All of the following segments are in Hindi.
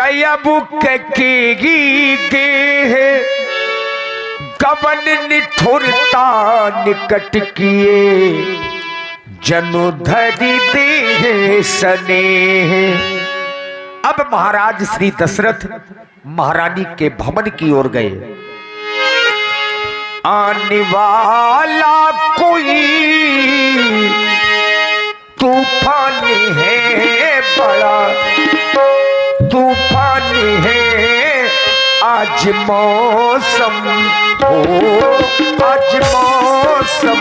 कयबु की गे गवन निठुरता निकट किए जनु धरि दे स्नेह। अब महाराज श्री दशरथ महारानी के भवन की ओर गए। आने वाला कोई तूफान है, बड़ा तूफान है, आज मौसम हो, आज मौसम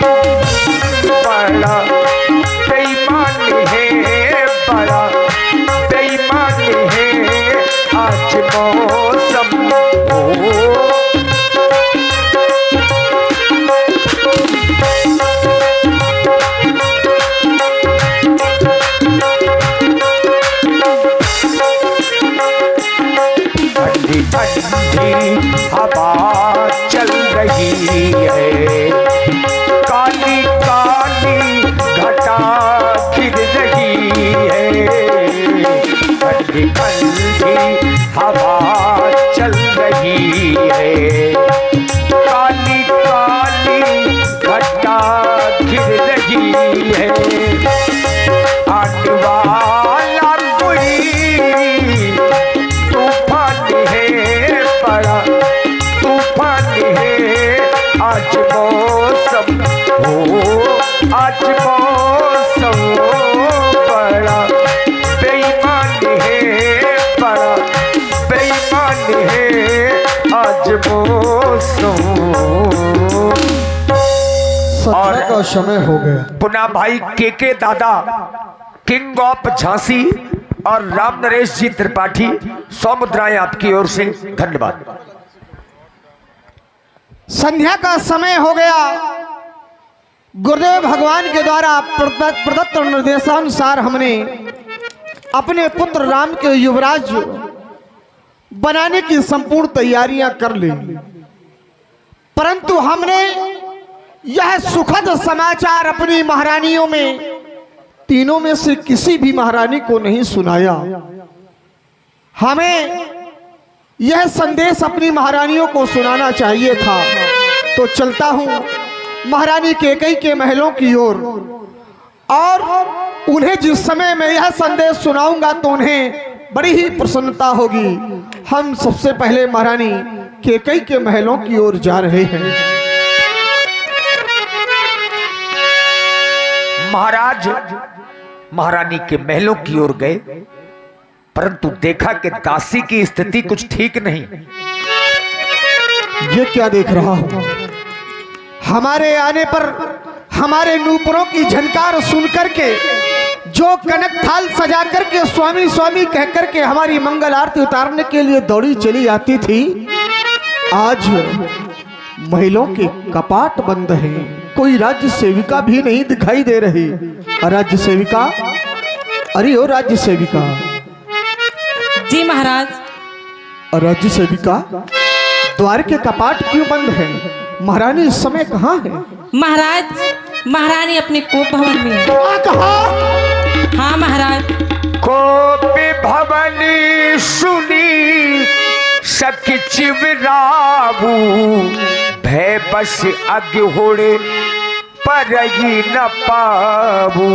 बड़ा बेईमान है, बड़ा बेईमान है, आज मौसम हो। ठंडी हवा चल रही है, काली काली घटा गिर रही है। ठंडी ठंडी हवा चल रही है, काली काली घटा गिर रही है। आने वाला कोई तूफान है, बड़ा तूफान है, आज मौसम हो, आज मौसम बड़ा बेईमान है, बड़ा बेईमान है, आज मौसम। और का समय हो गया। पुनः भाई के दादा किंग ऑफ झांसी और राम नरेश जी त्रिपाठी 100 मुद्राएं आपकी ओर से, धन्यवाद। संध्या का समय हो गया। गुरुदेव भगवान के द्वारा प्रदत्त निर्देशानुसार हमने अपने पुत्र राम के युवराज बनाने की संपूर्ण तैयारियां कर ली, परंतु हमने यह सुखद समाचार अपनी महारानियों में, तीनों में से किसी भी महारानी को नहीं सुनाया। हमें यह संदेश अपनी महारानियों को सुनाना चाहिए था। तो चलता हूं महारानी कैकेयी के महलों की ओर, और उन्हें जिस समय मैं यह संदेश सुनाऊंगा तो उन्हें बड़ी ही प्रसन्नता होगी। हम सबसे पहले महारानी कैकेयी के महलों की ओर जा रहे हैं। महाराज महारानी के महलों की ओर गए, परंतु देखा कि दासी की स्थिति कुछ ठीक नहीं। ये क्या देख रहा हूं? हमारे आने पर हमारे नूपुरों की झनकार सुन करके जो कनक थाल सजा करके स्वामी स्वामी कह करके हमारी मंगल आरती उतारने के लिए दौड़ी चली आती थी, आज महिलाओं के कपाट बंद हैं। कोई राज्य सेविका भी नहीं दिखाई दे रही। राज्य सेविका, अरे ओ राज्य सेविका। जी महाराज। राज्य सेविका, द्वार के कपाट क्यों बंद हैं? महारानी इस समय कहाँ है? महाराज, महारानी अपने कोप भवन में है। कहाँ? हाँ महाराज। कोप भवन सुनी सखी चिवराबू, भय बस अग्होड़े पर ही न पाबू।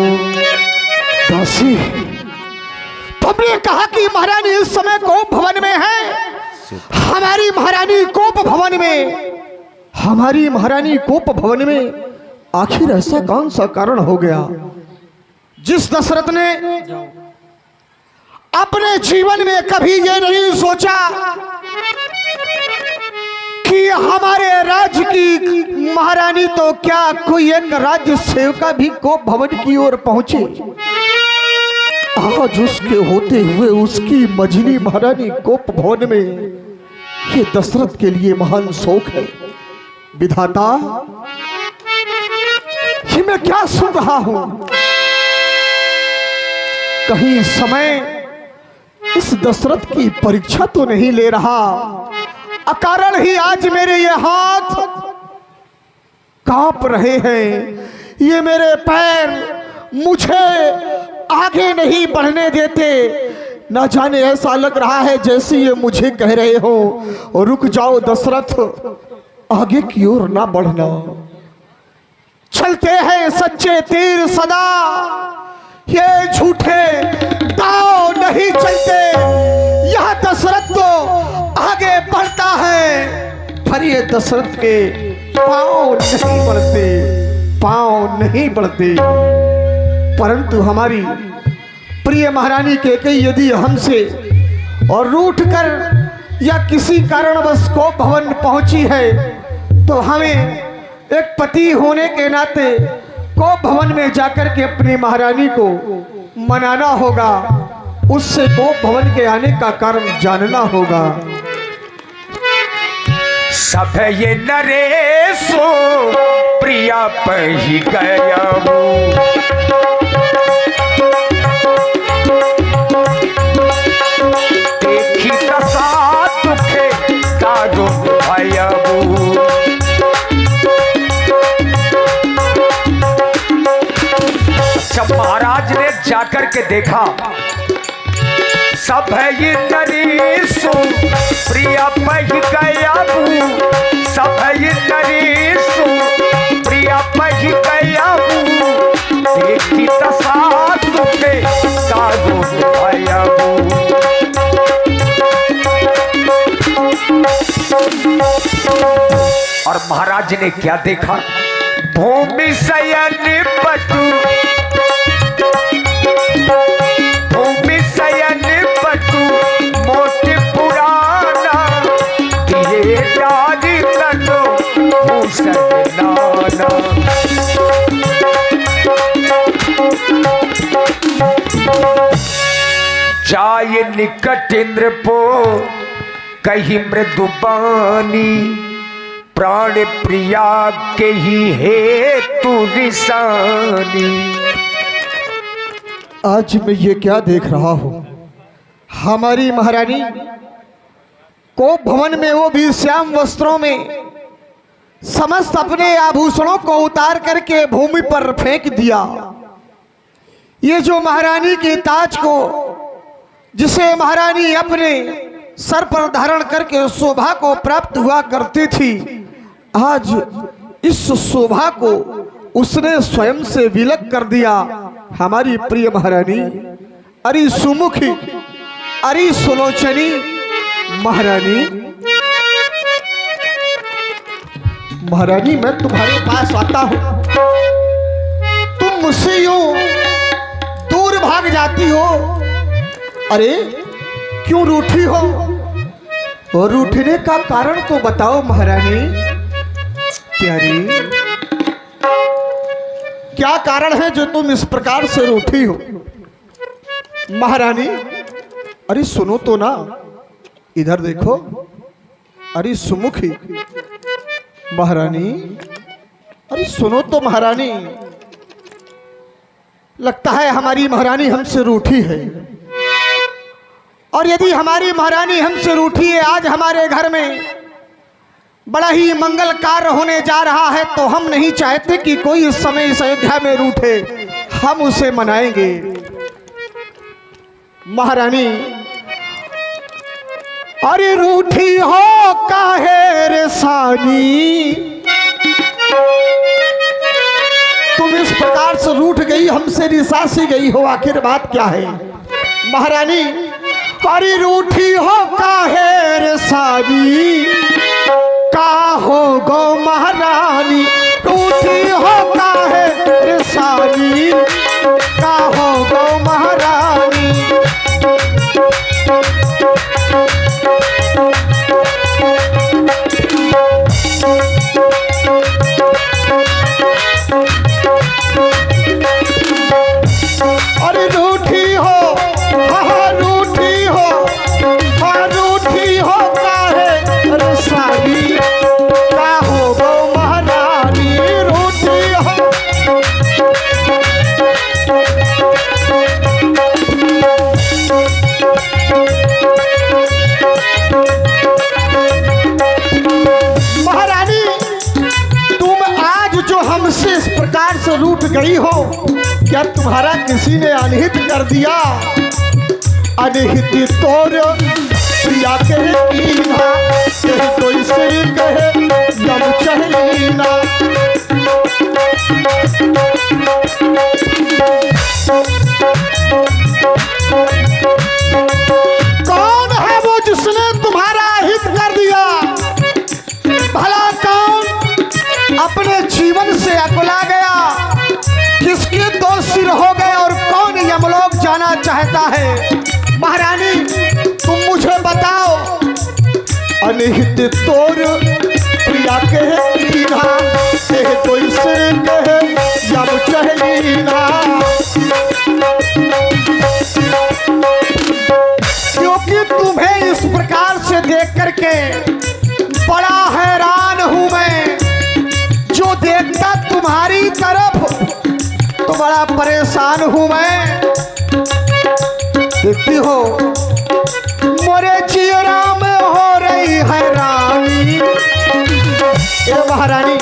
दासी, तुमने कहा कि महारानी इस समय कोप भवन में है। हमारी महारानी कोप भवन में, हमारी महारानी कोप भवन में आखिर ऐसा कौन सा कारण हो गया जिस दशरथ ने अपने जीवन में कभी ये नहीं सोचा कि हमारे राज्य की महारानी तो क्या कोई एक राज्य सेविका भी कोप भवन की ओर पहुंचे। आज उसके होते हुए उसकी मझली महारानी कोप भवन में, ये दशरथ के लिए महान शोक है। विधाता, ये मैं क्या सुन रहा हूं? कहीं समय इस दशरथ की परीक्षा तो नहीं ले रहा? अकारण ही आज मेरे ये हाथ कांप रहे हैं, ये मेरे पैर मुझे आगे नहीं बढ़ने देते, ना जाने ऐसा लग रहा है जैसे ये मुझे कह रहे हो रुक जाओ दशरथ, आगे की ओर ना बढ़ना। चलते हैं सच्चे तीर सदा, ये झूठे दांव नहीं चलते। यह दशरथ तो आगे बढ़ता है, पर ये दशरथ के पांव नहीं बढ़ते, पांव नहीं बढ़ते। परंतु हमारी प्रिय महारानी कैकेयी यदि हमसे और रूठ कर या किसी कारणवश कोप भवन पहुंची है तो हमें एक पति होने के नाते कोप भवन में जाकर के अपनी महारानी को मनाना होगा, उससे कोप भवन के आने का कारण जानना होगा। सब ये नरेशो प्रिया पही गया देखी दशा दुखे काजो भयबू। जब महाराज ने जाकर के देखा सब है ये नरेशो प्रिया पही गया, सब है ये नरेशो प्रिया पही गया देखी दशा दुखे काजो भयबू। और महाराज ने क्या देखा, भूमि शयन पटु, भूमि शयन पटु मोट पुराना, दिए डाली तनो भूषण नाना। जाय निकट इंद्र पो कही मृदुबानी, प्राण प्रिया के ही हेतु निशानी। आज मैं ये क्या देख रहा हूं, हमारी महारानी कोप भवन में, वो भी श्याम वस्त्रों में, समस्त अपने आभूषणों को उतार करके भूमि पर फेंक दिया। ये जो महारानी के ताज को, जिसे महारानी अपने सर पर धारण करके शोभा को प्राप्त हुआ करती थी, आज इस शोभा को उसने स्वयं से विलग कर दिया। हमारी प्रिय महारानी, अरे सुमुखी, अरे सुलोचनी महारानी, महारानी मैं तुम्हारे पास आता हूं, तुम मुझसे यूं दूर भाग जाती हो। अरे क्यों रूठी हो, और रूठने का कारण तो बताओ महारानी। प्यारी, क्या कारण है जो तुम इस प्रकार से रूठी हो? महारानी, अरे सुनो तो ना, इधर देखो। अरे सुमुखी महारानी, अरे सुनो तो महारानी, लगता है हमारी महारानी हमसे रूठी है। और यदि हमारी महारानी हमसे रूठी है, आज हमारे घर में बड़ा ही मंगल कार्य होने जा रहा है, तो हम नहीं चाहते कि कोई इस समय इस अयोध्या में रूठे, हम उसे मनाएंगे। महारानी, अरे रूठी हो काहे रे सानी, तुम इस प्रकार से रूठ गई, हमसे रिसासी गई हो, आखिर बात क्या है? महारानी, अरे रूठी हो काहे रे सानी, का हो गो महारानी, रूठी हो काहे रे सानी, का हो गो महारानी। अरे रूठी हो, हाँ रूठी हो, हाँ रूठी हो काहे रे सानी, का हो गो महारानी, रूठी हो। महारानी, तुम आज जो हमसे इस प्रकार से रूठ गई हो, क्या तुम्हारा किसी ने अनहित कर दिया? अनिहित तोर प्रिया के कीना तेरी कोई से कहे जब चहलीना। कौन है वो जिसने तुम्हारा हित कर दिया? भला कौन अपने जीवन से अकुला गया? किसके दो सिर हो गए और कौन यमलोक जाना चाहता है? महारानी तुम मुझे बताओ। अनिहित तोर प्रिया के कीना तेरे कोई से कहे जब चहलीना। क्योंकि तुम्हें इस प्रकार से देख करके बड़ा हैरान हूं मैं। जो देखता तुम्हारी तरफ तो बड़ा परेशान हूं मैं। देखती हो मोरे चियरा में हो रही हैरानी। ए महारानी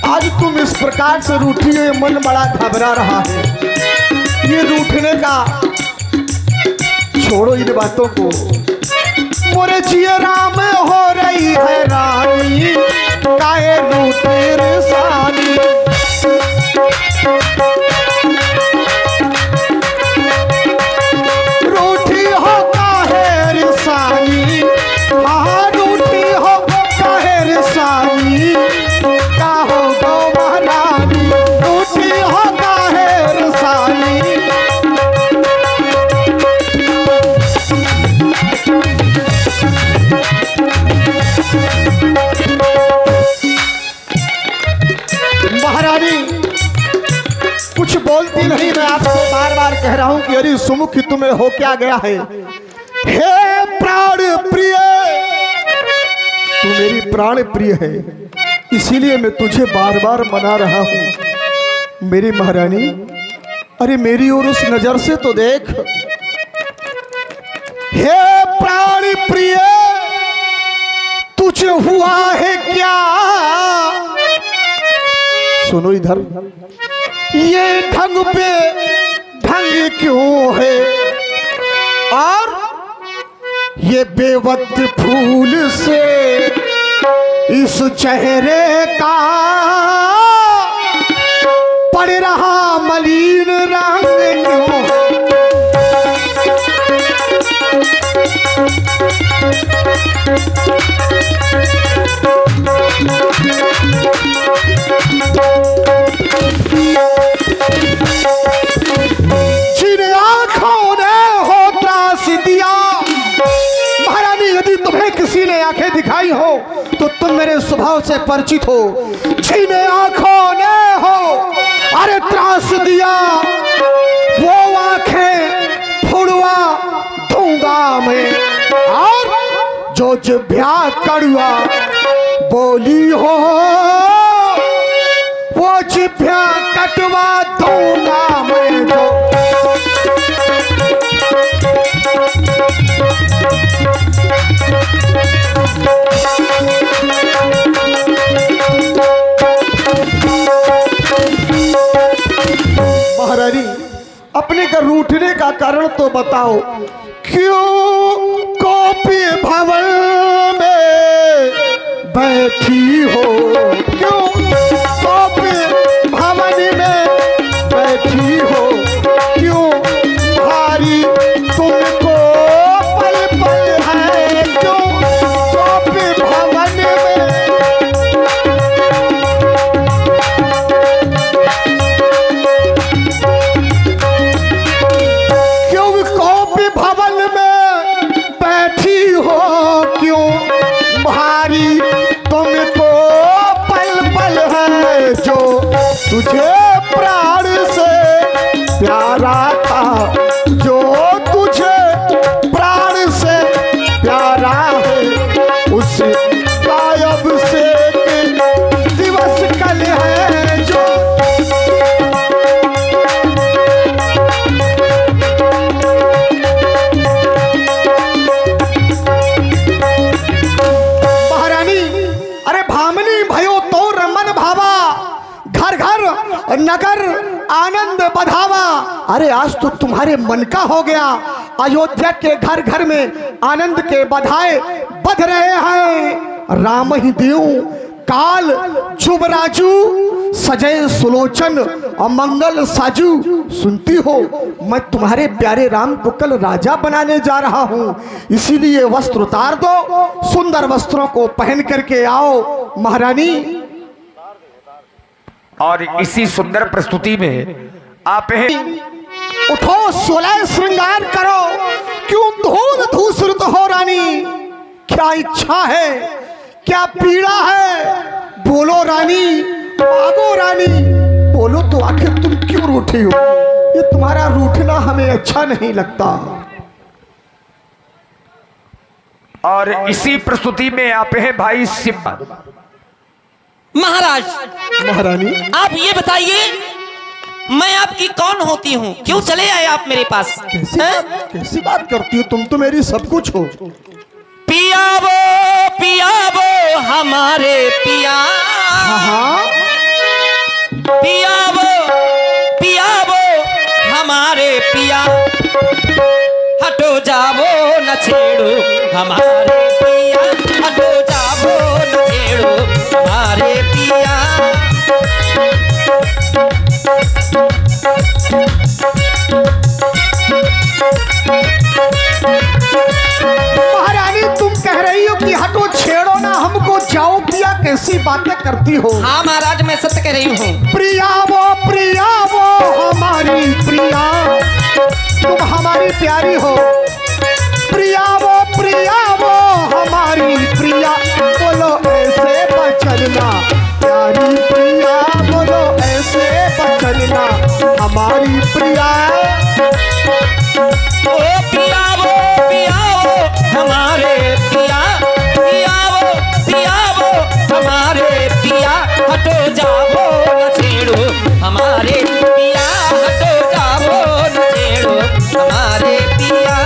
आज तुम इस प्रकार से रूठी हुई, मन बड़ा घबरा रहा है। ये रूठने का छोड़ो इन बातों को। मोरे चियरा में हो रही हैरानी काहे रूठे रेसानी। रूठी हो काहे रेसानी, हाँ रूठी हो काहे रेसानी। का हो गो महारानी रूठी हो काहे रेसानी। महारानी कुछ बोलती नहीं। मैं आपको बार बार कह रहा हूं कि अरे सुमुखी तुम्हें हो क्या गया है? हे प्राण प्रिय, तू मेरी प्राण प्रिय है, इसीलिए मैं तुझे बार बार मना रहा हूं। मेरी महारानी अरे मेरी ओर उस नजर से तो देख। हे प्राण प्रिय तुझे हुआ है क्या? सुनो इधर, ये ढंग पे ढंग क्यों है? और ये बेवक्त फूल से इस चेहरे का पड़ रहा मलिन रंग क्यों? जिन आंखों ने हो त्रास दिया, महारानी यदि तुम्हें किसी ने आंखें दिखाई हो तो तुम मेरे स्वभाव से परिचित हो। जिन आंखों ने हो अरे त्रास दिया, वो आंखें फुड़वा दूंगा मैं। और जो जिभ्या कड़वा बोली हो वो जिभ्या कटवा दूंगा मैं। जो महारानी अपने का रूठने का कारण तो बताओ। क्यों कॉपी भवन में बैठी हो? क्यों कॉपी भवन में बैठी हो? क्यों भारी तुमको पल पल है? क्यों कॉपी भवन में? क्यों कॉपी भवन में बैठी हो? क्यों भारी तुमको पल पल है? जो तुझे प्राण से प्यारा था, जो तुझे प्राण से प्यारा है, उस गायब से दिवस कल है। जो महारानी अरे भामनी भयो तो रमन भावा, घर घर नगर आनंद बधावा। अरे आज तो तुम्हारे मन का हो गया। अयोध्या के घर घर में आनंद के बधाई बध रहे हैं। राम ही देव काल जुबराजू सजय सुलोचन अमंगल साजू। सुनती हो, मैं तुम्हारे प्यारे राम को कल राजा बनाने जा रहा हूँ, इसीलिए वस्त्र उतार दो, सुंदर वस्त्रों को पहन करके आओ महारानी। और इसी सुंदर प्रस्तुति में आप हैं। उठो, 16 श्रृंगार करो, क्यों धूल धूसरित हो रानी? क्या इच्छा है, क्या पीड़ा है? बोलो रानी, मांगो रानी, बोलो तो आखिर तुम क्यों रूठी हो? ये तुम्हारा रूठना हमें अच्छा नहीं लगता। और इसी प्रस्तुति में आप हैं भाई शिव। महाराज, महारानी, आप ये बताइए, मैं आपकी कौन होती हूँ? क्यों चले आए आप मेरे पास? कैसी बात करती हो? तुम तो मेरी सब कुछ हो। पियावो पियावो हमारे पिया, हाँ, पियावो पियावो हमारे पिया, हटो जावो न छेड़ो हमारे पिया, हटो जावो न छेड़ो हमारे पिया। महारानी, तुम कह रही हो कि हटो छेड़ो ना हमको, जाओ पिया, कैसी बातें करती हो? हाँ महाराज, मैं सत्य कह रही हूँ। प्रिया वो हमारी प्रिया, तुम हमारी प्यारी हो। प्रिया वो हमारी प्रिया, बोलो ऐसे बचलना प्यारी प्रिया, बोलो ऐसे बचलना हमारी प्रिया। ओ पियावो पियावो हमारे पिया, पियावो पियावो हमारे पिया, हटो जावो न छेड़ो हमारे पिया, हटो जावो न छेड़ो हमारे पिया।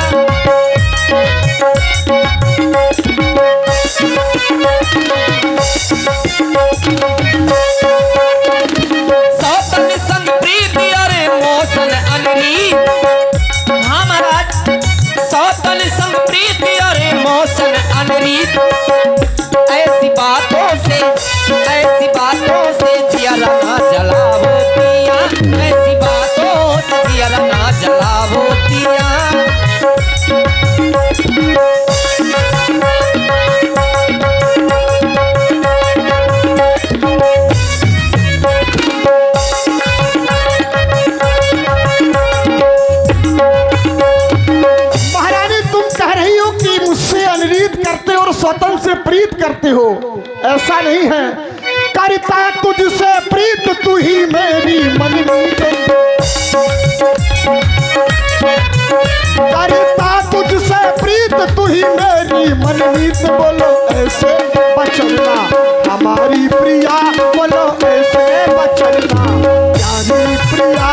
सौतन संग प्रीति अरे मौसन अनरीत, हाँ महाराज, सौतन संग प्रीति अरे मौसन अनरीत, ऐसी बातों से जियरा ना जलावो पिया, ऐसी बातों से जियरा ना जलावो पिया। महारानी, तुम कह रही हो कि मुझसे अनरीत करते और स्वतंत्र से प्रीत करते हो, ऐसा नहीं है। करता तुझसे प्रीत तू ही मेरी मनमीत, करता तुझसे प्रीत तू ही मेरी मनमीत, बोलो ऐसे बचलना हमारी प्रिया, बोलो ऐसे बचलना प्यारी प्रिया।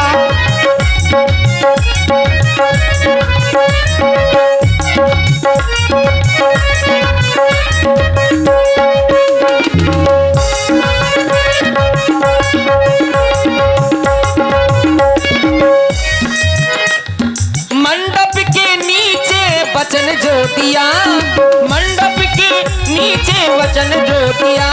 मंडप के नीचे वचन जो दिया, मंडप के नीचे वचन जो दिया,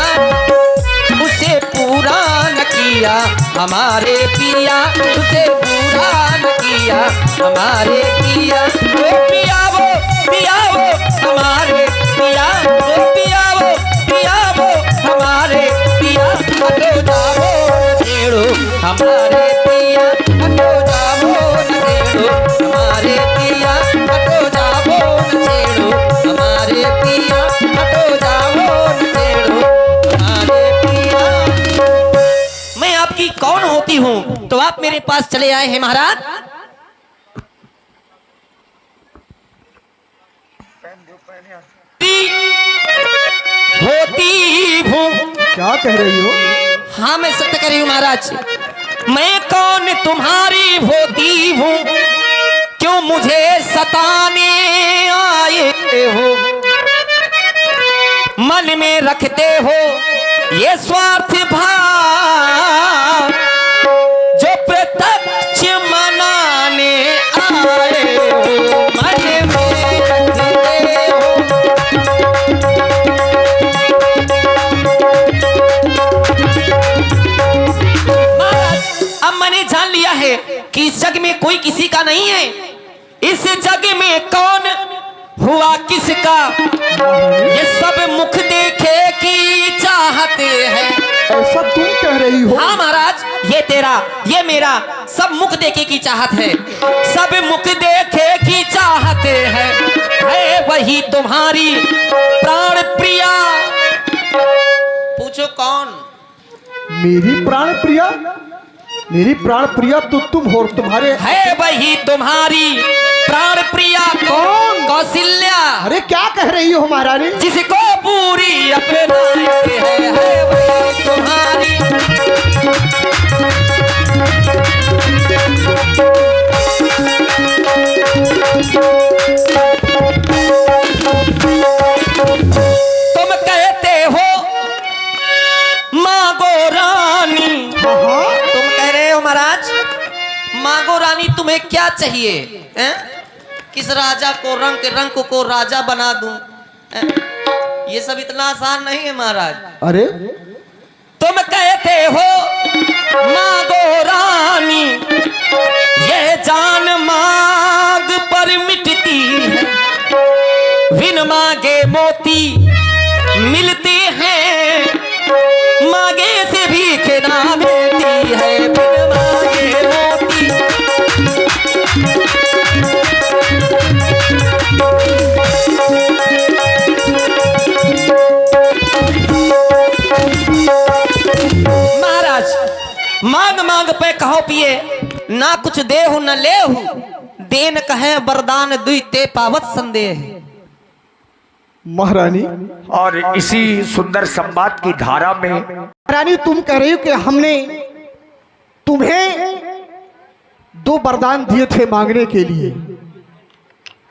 उसे पूरा न किया हमारे पिया, उसे पूरा न किया हमारे पिया। ओ पियावो पियावो हमारे पिया, ओ पियावो पियावो हमारे पिया, हटो जावो न छेड़ो हमारे पिया, हटो जावो न छेड़ो हमारे पिया, हटो जावो न छेड़ो हमारे पिया, हटो जावो न छेड़ो हमारे पिया। मैं आपकी कौन होती हूँ तो आप मेरे पास चले आए हैं महाराज? होती हूँ। क्या कह रही हो? हाँ मैं सत्य कह रही हूँ महाराज। मैं कौन तुम्हारी होती हूँ, क्यों मुझे सताने आए हो, मन में रखते हो ये स्वार्थ भाव, जो प्रत्यक्ष मनाने कि इस जग में कोई किसी का नहीं है। इस जग में कौन हुआ किसका, ये सब मुख देखे की चाहते हैं। ऐसा तुम कह रही हो? हाँ महाराज, ये तेरा ये मेरा सब मुख देखे की चाहत है, सब मुख देखे की चाहते हैं। है वही तुम्हारी प्राण प्रिया, पूछो कौन? मेरी प्राण प्रिया? मेरी प्राण प्रिया तो तुम हो, तुम्हारे है वही तुम्हारी प्राण प्रिया। कौन? कौशल्या। अरे क्या कह रही हो महारानी? जिसको पूरी अपने नाम है वही तुम्हारी। तुम कहते हो मांगो रानी, तुम कह रहे हो महाराज मांगो रानी, तुम्हें क्या चाहिए? हैं? किस राजा को रंग को राजा बना दूं? ये सब इतना आसान नहीं है महाराज। अरे तुम कहते हो मांगो रानी, ये जान मांग पर मिटती है, बिन मांगे मोती मिलते हैं, मांगे से भीख ना मिलती है, बिन मांगे मोती। महाराज मांग मांग पे कहो पिए, ना कुछ दे हूं न ले हूं, देन कहे वरदान दुई ते पावत संदेह। महारानी, और इसी सुंदर संवाद की धारा में महारानी तुम कह रही हो कि हमने तुम्हें 2 वरदान दिए थे मांगने के लिए,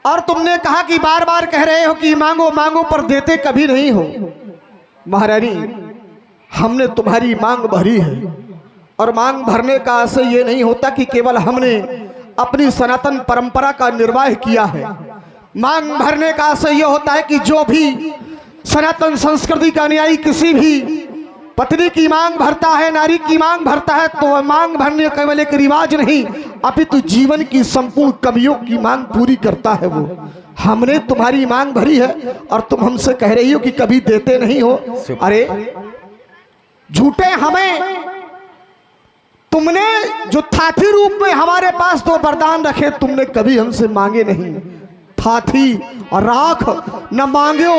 और तुमने कहा कि बार बार कह रहे हो कि मांगो मांगो पर देते कभी नहीं हो। महारानी, हमने तुम्हारी मांग भरी है, और मांग भरने का आशय ये नहीं होता कि केवल हमने अपनी सनातन परंपरा का निर्वाह किया है। मांग भरने का आशय यह होता है कि जो भी सनातन संस्कृति का अनुयायी किसी भी पत्नी की मांग भरता है, नारी की मांग भरता है, तो वह मांग भरने केवल एक रिवाज नहीं, अपितु जीवन की संपूर्ण कमियों की मांग पूरी करता है वो। हमने तुम्हारी मांग भरी है और तुम हमसे कह रही हो कि कभी देते नहीं हो। अरे झूठे, हमें तुमने जो थाथी रूप में हमारे पास 2 वरदान रखे, तुमने कभी हमसे मांगे नहीं। थाथी और राख न मांगो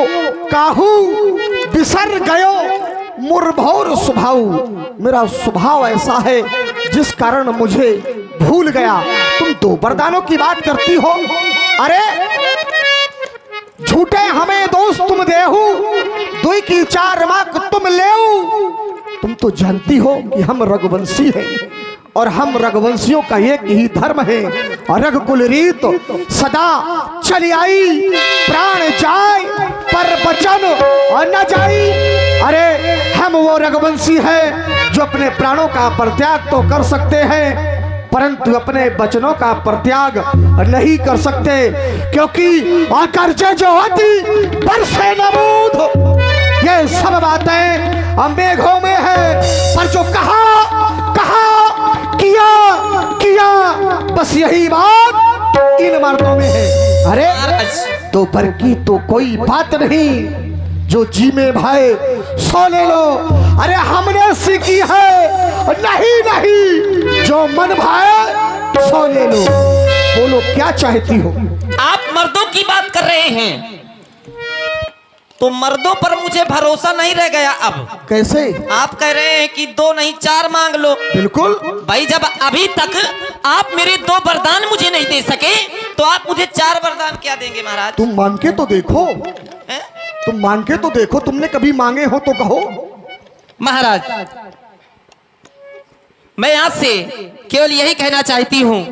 काहू, बिसर गयो मुरभौर स्वभाव। मेरा स्वभाव ऐसा है जिस कारण मुझे भूल गया। तुम 2 वरदानों की बात करती हो। अरे झूठे, हमें दोस्त तुम देहू, 2 की 4 माक तुम लेऊ। तुम तो जानती हो कि हम रघुवंशी हैं, और हम रघुवंशियों का एक ही धर्म है, और रघुकुल रीत सदा चली आई, प्राण जाए पर वचन और न जाई। अरे हम वो रघुवंशी हैं जो अपने प्राणों का परित्याग तो कर सकते हैं, परंतु अपने वचनों का परित्याग नहीं कर सकते, क्योंकि आकर्षण जो होती बरसे नमूद। ये सब बातें हम मेघों में है, पर जो कहा किया बस यही बात इन मर्दों में है। अरे तो पर की तो कोई बात नहीं, जो जी में भाई सो ले लो। अरे हमने सीखी है नहीं, जो मन भाए सो ले लो। बोलो क्या चाहती हो? आप मर्दों की बात कर रहे हैं, तो मर्दों पर मुझे भरोसा नहीं रह गया। अब कैसे? आप कह रहे हैं कि 2 नहीं 4 मांग लो। बिल्कुल भाई, जब अभी तक आप मेरे 2 वरदान मुझे नहीं दे सके, तो आप मुझे 4 वरदान क्या देंगे महाराज? तुम मांग के तो देखो, हैं? तुम मांग के तो देखो, तुमने कभी मांगे हो तो कहो। महाराज, मैं आपसे केवल यही कहना चाहती हूं,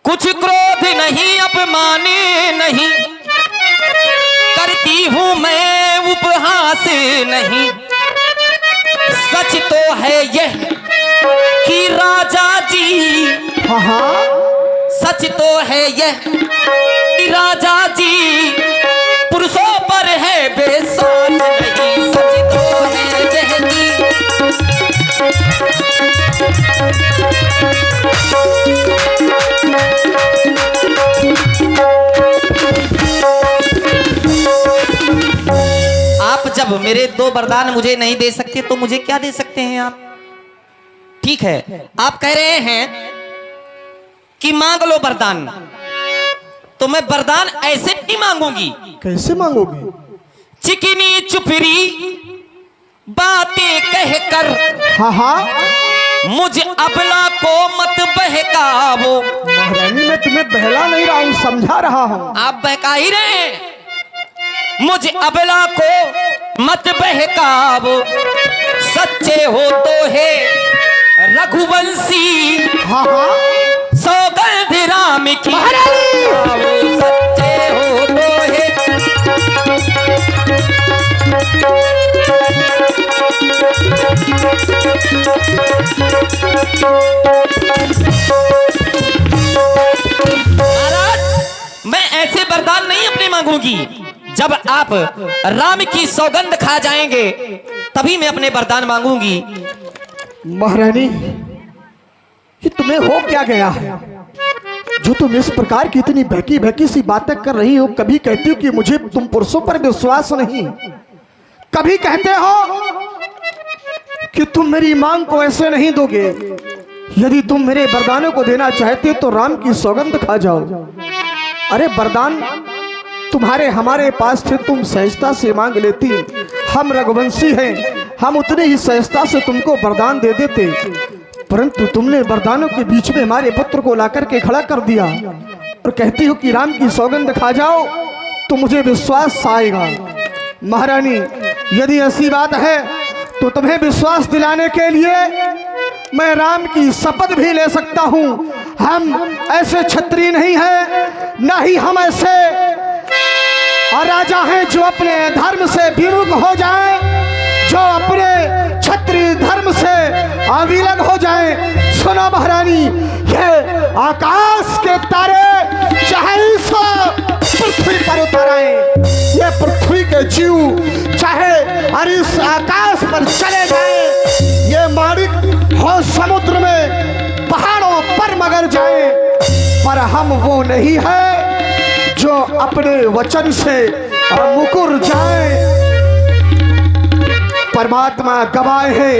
कुछ क्रोध नहीं, अपमाने नहीं, करती हूं मैं उपहास नहीं। सच तो है यह कि राजा जी, हाँ, सच तो है यह कि राजा जी पुरुषों पर है बेसात नहीं। आप जब मेरे दो वरदान मुझे नहीं दे सकते तो मुझे क्या दे सकते हैं आप? ठीक है, आप कह रहे हैं कि मांग लो वरदान, तो मैं वरदान ऐसे नहीं मांगूंगी। कैसे मांगोगे? चिकनी चुपरी बातें कहकर हाँ हाँ मुझ अबला को मत बहकावो। महारानी, मैं तुम्हें बहला नहीं रहा हूँ, समझा रहा हूँ। आप बहका ही रहे हैं। मुझ अबला को मत बहकावो, सच्चे हो तो है रघुवंशी। हाँ हाँ सौगंध राम की महारानी! आओ, सच्चे हो तो है। महाराज, मैं ऐसे वरदान नहीं अपने मांगूंगी। जब आप राम की सौगंध खा जाएंगे तभी मैं अपने वरदान मांगूंगी। महारानी, ये तुम्हें हो क्या गया है जो तुम इस प्रकार की इतनी बहकी बहकी सी बातें कर रही हो? कभी कहती हो कि मुझे तुम पुरुषों पर विश्वास नहीं, कभी कहते हो कि तुम मेरी मांग को ऐसे नहीं दोगे। यदि तुम मेरे वरदानों को देना चाहते तो राम की सौगंध खा जाओ। अरे वरदान तुम्हारे हमारे पास थे, तुम सहजता से मांग लेती। हम रघुवंशी हैं, हम उतने ही सहजता से तुमको वरदान दे देते, परंतु तुमने वरदानों के बीच में हमारे पुत्र को लाकर के खड़ा कर दिया और कहती हो कि राम की सौगंध खा जाओ तो मुझे विश्वास आएगा। महारानी, यदि ऐसी बात है तो तुम्हें विश्वास दिलाने के लिए मैं राम की शपथ भी ले सकता हूँ। हम ऐसे क्षत्रिय नहीं है, न ही हम ऐसे और राजा हैं जो अपने धर्म से विमुख हो जाए, जो अपने क्षत्रिय धर्म से अविलग हो जाए। सुनो महारानी, ये आकाश के तारे चाहे इस पृथ्वी पर उतर आए, ये पृथ्वी के जीव चाहे और इस आकाश पर चले जाए, ये माणिक हो समुद्र में पहाड़ों पर मगर जाए, पर हम वो नहीं है जो अपने वचन से मुकुर जाए। परमात्मा गवाह है,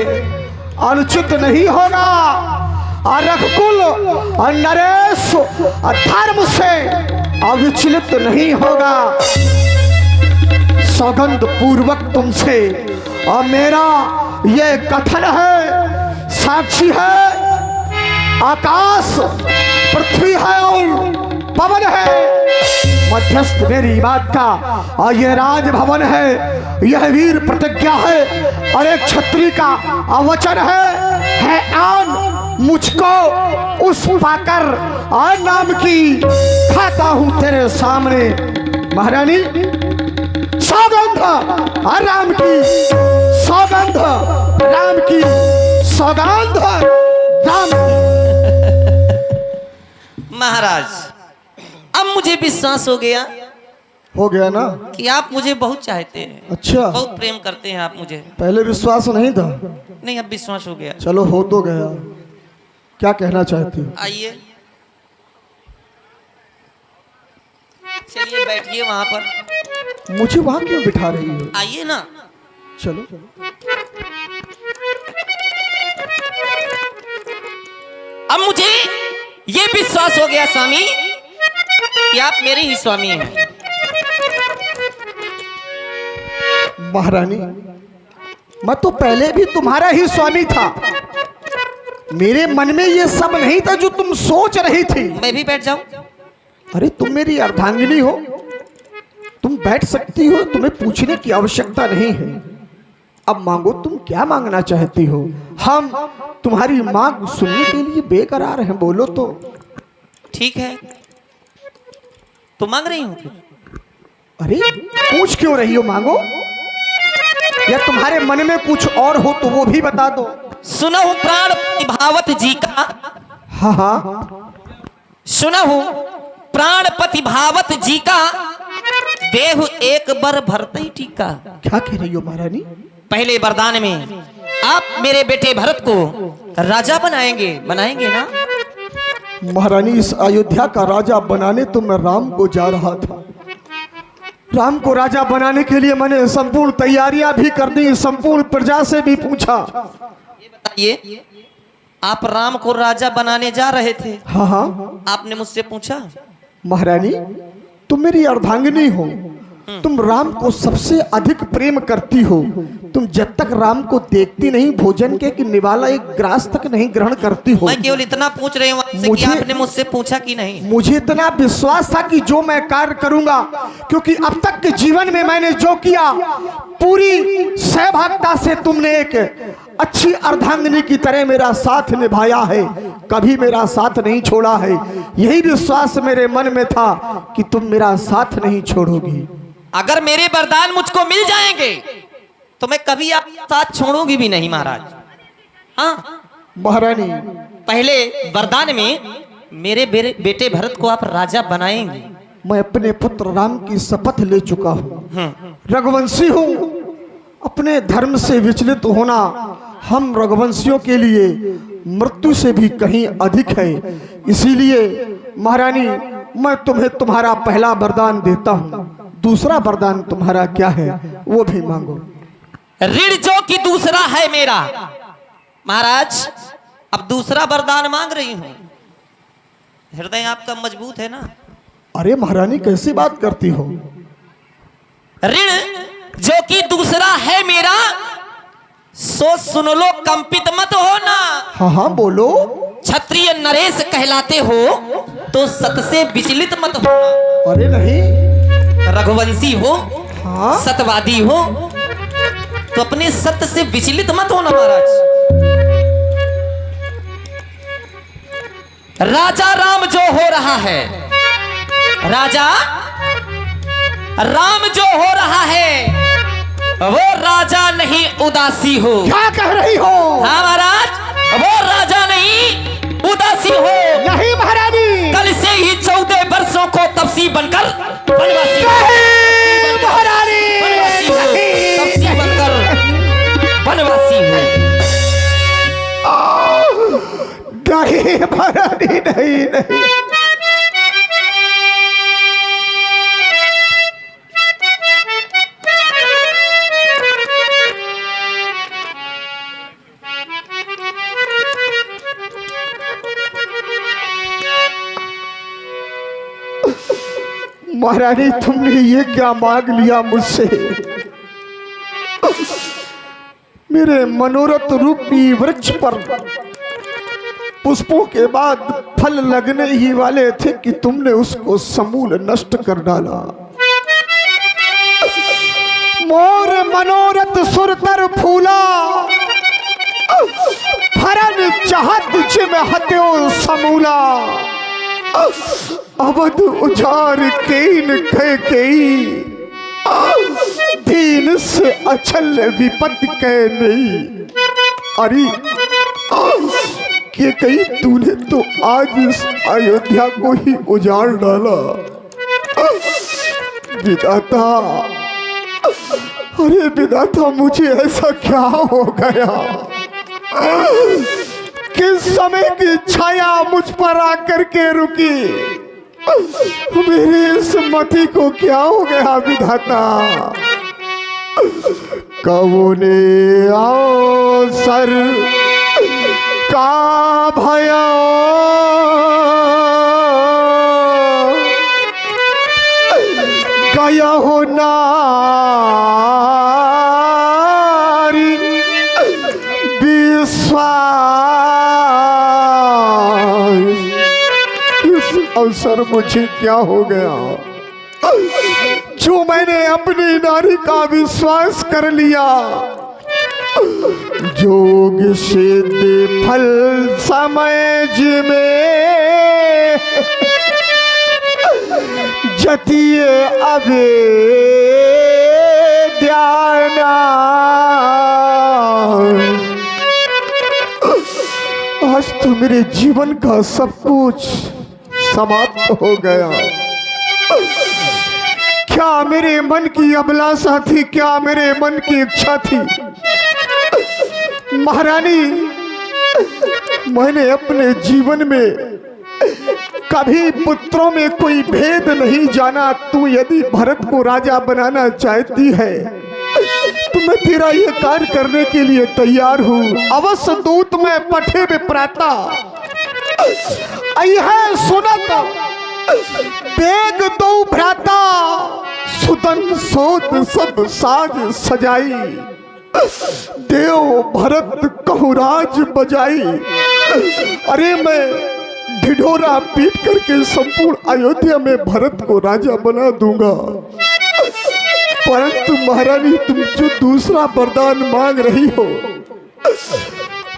अनुचित नहीं होगा और रघुकुल और नरेश धर्म से अविचलित नहीं होगा। सौगंध पूर्वक तुमसे और मेरा ये कथन है, साक्षी है, आकाश पृथ्वी है और पवन है, मध्यस्थ मेरी बात का, और यह राजभवन है, यह वीर प्रतिज्ञा है और एक क्षत्रिय का अवचन है आन मुझको उस पाकर और नाम की खाता हूं तेरे सामने। महारानी, सौगंध और राम की सौगंध, राम की सौगंध, राम की। महाराज, अब मुझे विश्वास हो गया ना कि आप मुझे बहुत चाहते हैं, अच्छा, बहुत प्रेम करते हैं आप मुझे। पहले विश्वास नहीं था? नहीं, अब विश्वास हो गया। चलो, हो तो गया। क्या कहना चाहती हो? आइए, चलिए बैठिए वहां पर। मुझे वहां क्यों बिठा रही हो? आइए ना। चलो। अब मुझे ये विश्वास हो गया स्वामी कि आप मेरे ही स्वामी हैं। महारानी, मैं तो पहले भी तुम्हारा ही स्वामी था। मेरे मन में ये सब नहीं था जो तुम सोच रही थी। मैं भी बैठ जाऊं? अरे, तुम मेरी अर्धांगिनी हो, तुम बैठ सकती हो, तुम्हें पूछने की आवश्यकता नहीं है। अब मांगो, तुम क्या मांगना चाहती हो? हम तुम्हारी मांग सुनने के लिए बेकरार हैं, बोलो तो। ठीक है, तो मांग रही हूं। अरे, पूछ क्यों रही हो? मांगो, या तुम्हारे मन में कुछ और हो तो वो भी बता दो। सुना हूं प्राण प्रतिभावत जी का। हाँ हाँ, सुना हूं प्राणपति भावत जी का, देव एक बार भरते ही टीका। क्या कह रही हो महारानी? पहले वरदान में आप मेरे बेटे भरत को राजा बनाएंगे ना? महारानी, इस अयोध्या का राजा बनाने तो मैं राम को जा रहा था। राम को राजा बनाने के लिए मैंने संपूर्ण तैयारियां भी कर दी, संपूर्ण प्रजा से भी पूछा। बताइए, आप राम को राजा बनाने जा रहे थे? हाँ हाँ। आपने मुझसे पूछा? महारानी, तुम मेरी अर्धांगिनी हो, तुम राम को सबसे अधिक प्रेम करती हो। तुम जब तक राम को देखती नहीं, भोजन के कि निवाला एक ग्रास तक नहीं ग्रहण करती हो। मैं केवल इतना पूछ रही हूँ आपसे कि आपने मुझसे पूछा कि नहीं? मुझे इतना विश्वास था कि जो मैं कार्य करूंगा, क्योंकि अब तक के जीवन में मैंने जो किया पूरी सहभागिता से तुमने एक अच्छी अर्धांगिनी की तरह मेरा साथ निभाया है, कभी मेरा साथ नहीं छोड़ा है। यही विश्वास मेरे मन में था कि तुम मेरा साथ नहीं छोड़ोगी। अगर मेरे वरदान मुझको मिल जाएंगे तो मैं कभी आपका साथ छोड़ूंगी भी नहीं महाराज। हाँ महारानी, पहले वरदान में मेरे बेटे भरत को आप राजा बनाएंगे। मैं अपने पुत्र राम की शपथ ले चुका हूँ। रघुवंशी हूँ, अपने धर्म से विचलित होना हम रघुवंशियों के लिए मृत्यु से भी कहीं अधिक है। इसीलिए महारानी, मैं तुम्हें तुम्हारा पहला वरदान देता हूँ। दूसरा वरदान तुम्हारा क्या है वो भी मांगो। ऋण जो कि दूसरा है मेरा। महाराज, अब दूसरा वरदान मांग रही हूँ। हृदय आपका मजबूत है ना? अरे महारानी, कैसी बात करती हो? ऋण जो कि दूसरा है मेरा, सो सुन लो, कंपित मत होना। हाँ हाँ बोलो। क्षत्रिय नरेश कहलाते हो तो सत से विचलित मत होना। अरे नहीं। रघुवंशी हो, हाँ? सतवादी हो तो अपने सत्य से विचलित मत होना। महाराज, राजा राम जो हो रहा है, राजा राम जो हो रहा है, वो राजा नहीं उदासी हो। क्या कह रही हो? हाँ महाराज, वो राजा नहीं उदासी हो। नहीं महारानी, कल से ही 14 वर्षों को तपसी बनकर वनवासी हो। महारानी, वनवासी हो, तपसी बनकर वनवासी हो। नहीं महारानी, नहीं नहीं। महारानी, तुमने ये क्या मांग लिया मुझसे? मेरे मनोरथ रूपी वृक्ष पर पुष्पों के बाद फल लगने ही वाले थे कि तुमने उसको समूल नष्ट कर डाला। मोर मनोरथ सुरतर फूला, फरन चाहत जिम हत्यो समूला। अवध उजाड़ केन कह कई, दीन से अचल विपद कह नहीं। अरे कि कहीं तूने तो आज इस अयोध्या को ही उजाड़ डाला। विधाता, अरे विधाता, मुझे ऐसा क्या हो गया? किस समय की छाया मुझ पर आकर के रुकी? मेरे इस मति को क्या हो गया विधाता? कवने आओ सर का भया, गया हो नारी विश्वास। इस अवसर मुझे क्या हो गया जो मैंने अपनी नारी का विश्वास कर लिया? जोग सिद्ध फल समय में जतिये अबे ध्याना। आज तो मेरे जीवन का सब कुछ समाप्त हो गया। क्या मेरे मन की अभिलाषा थी, क्या मेरे मन की इच्छा थी महारानी, मैंने अपने जीवन में कभी पुत्रों में कोई भेद नहीं जाना। तू यदि भरत को राजा बनाना चाहती है तो मैं तेरा ये कार्य करने के लिए तैयार हूँ। अवश्य दूत में पठे में प्राता है सुनत बेग दो भ्राता, सुतन सोत सब साज सजाई, देव भरत कहूराज बजाई। अरे मैं ढिढोरा पीट करके संपूर्ण अयोध्या में भरत को राजा बना दूंगा, परंतु महारानी तुम जो दूसरा वरदान मांग रही हो,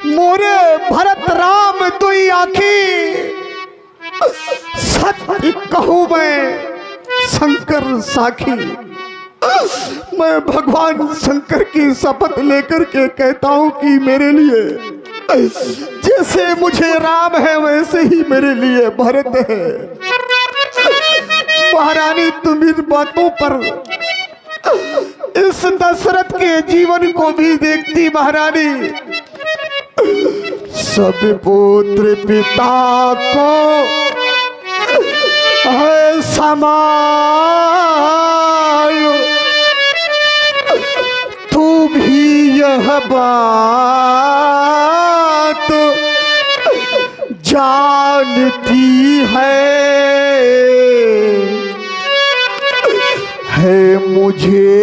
मोरे भरत राम दुई आखी, सत्य कहूं मैं शंकर साखी। मैं भगवान शंकर की शपथ लेकर के कहता हूं कि मेरे लिए जैसे मुझे राम है वैसे ही मेरे लिए भरत है। महारानी तुम इन बातों पर इस दशरथ के जीवन को भी देखती महारानी। सब पुत्र पिता को है समान, तू भी यह बात जानती है मुझे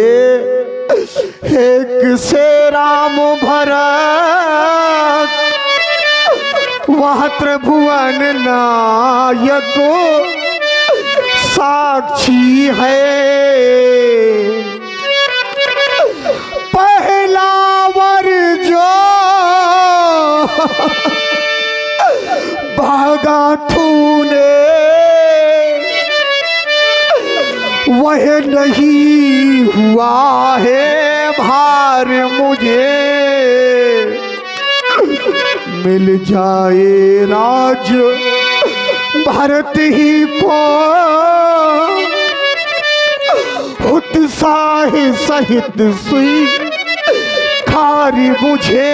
एक से राम भरत, वह त्रिभुवन नायक साक्षी है। पहला वर जो भागा तूने वह नहीं हुआ है भार मुझे, मिल जाए राज भारत ही को उत्साह सहित सुई खारी मुझे,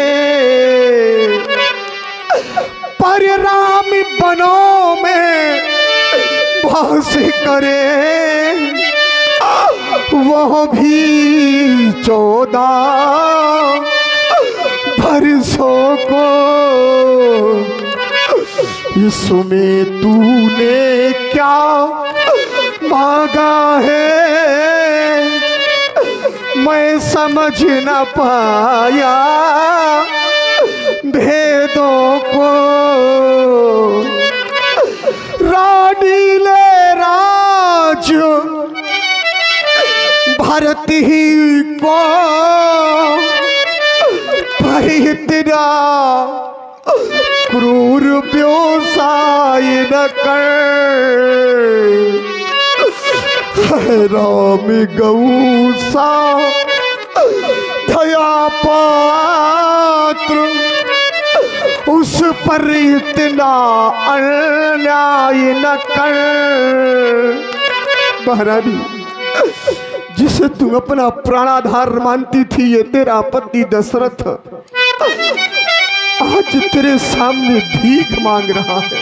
पर राम बनों में बहस करे वह भी 14 बरसों को। इसमें तूने क्या मांगा है मैं समझ न पाया भेदों को। रानी ले राज भारत ही को, पर इतना क्रूर व्यवसाय न कर। राम गौ सा दया पात्र, उस पर इतना अन्याय न कर। महारानी, जिसे तू अपना प्राणाधार मानती थी ये तेरा पति दशरथ आज तेरे सामने भीख मांग रहा है।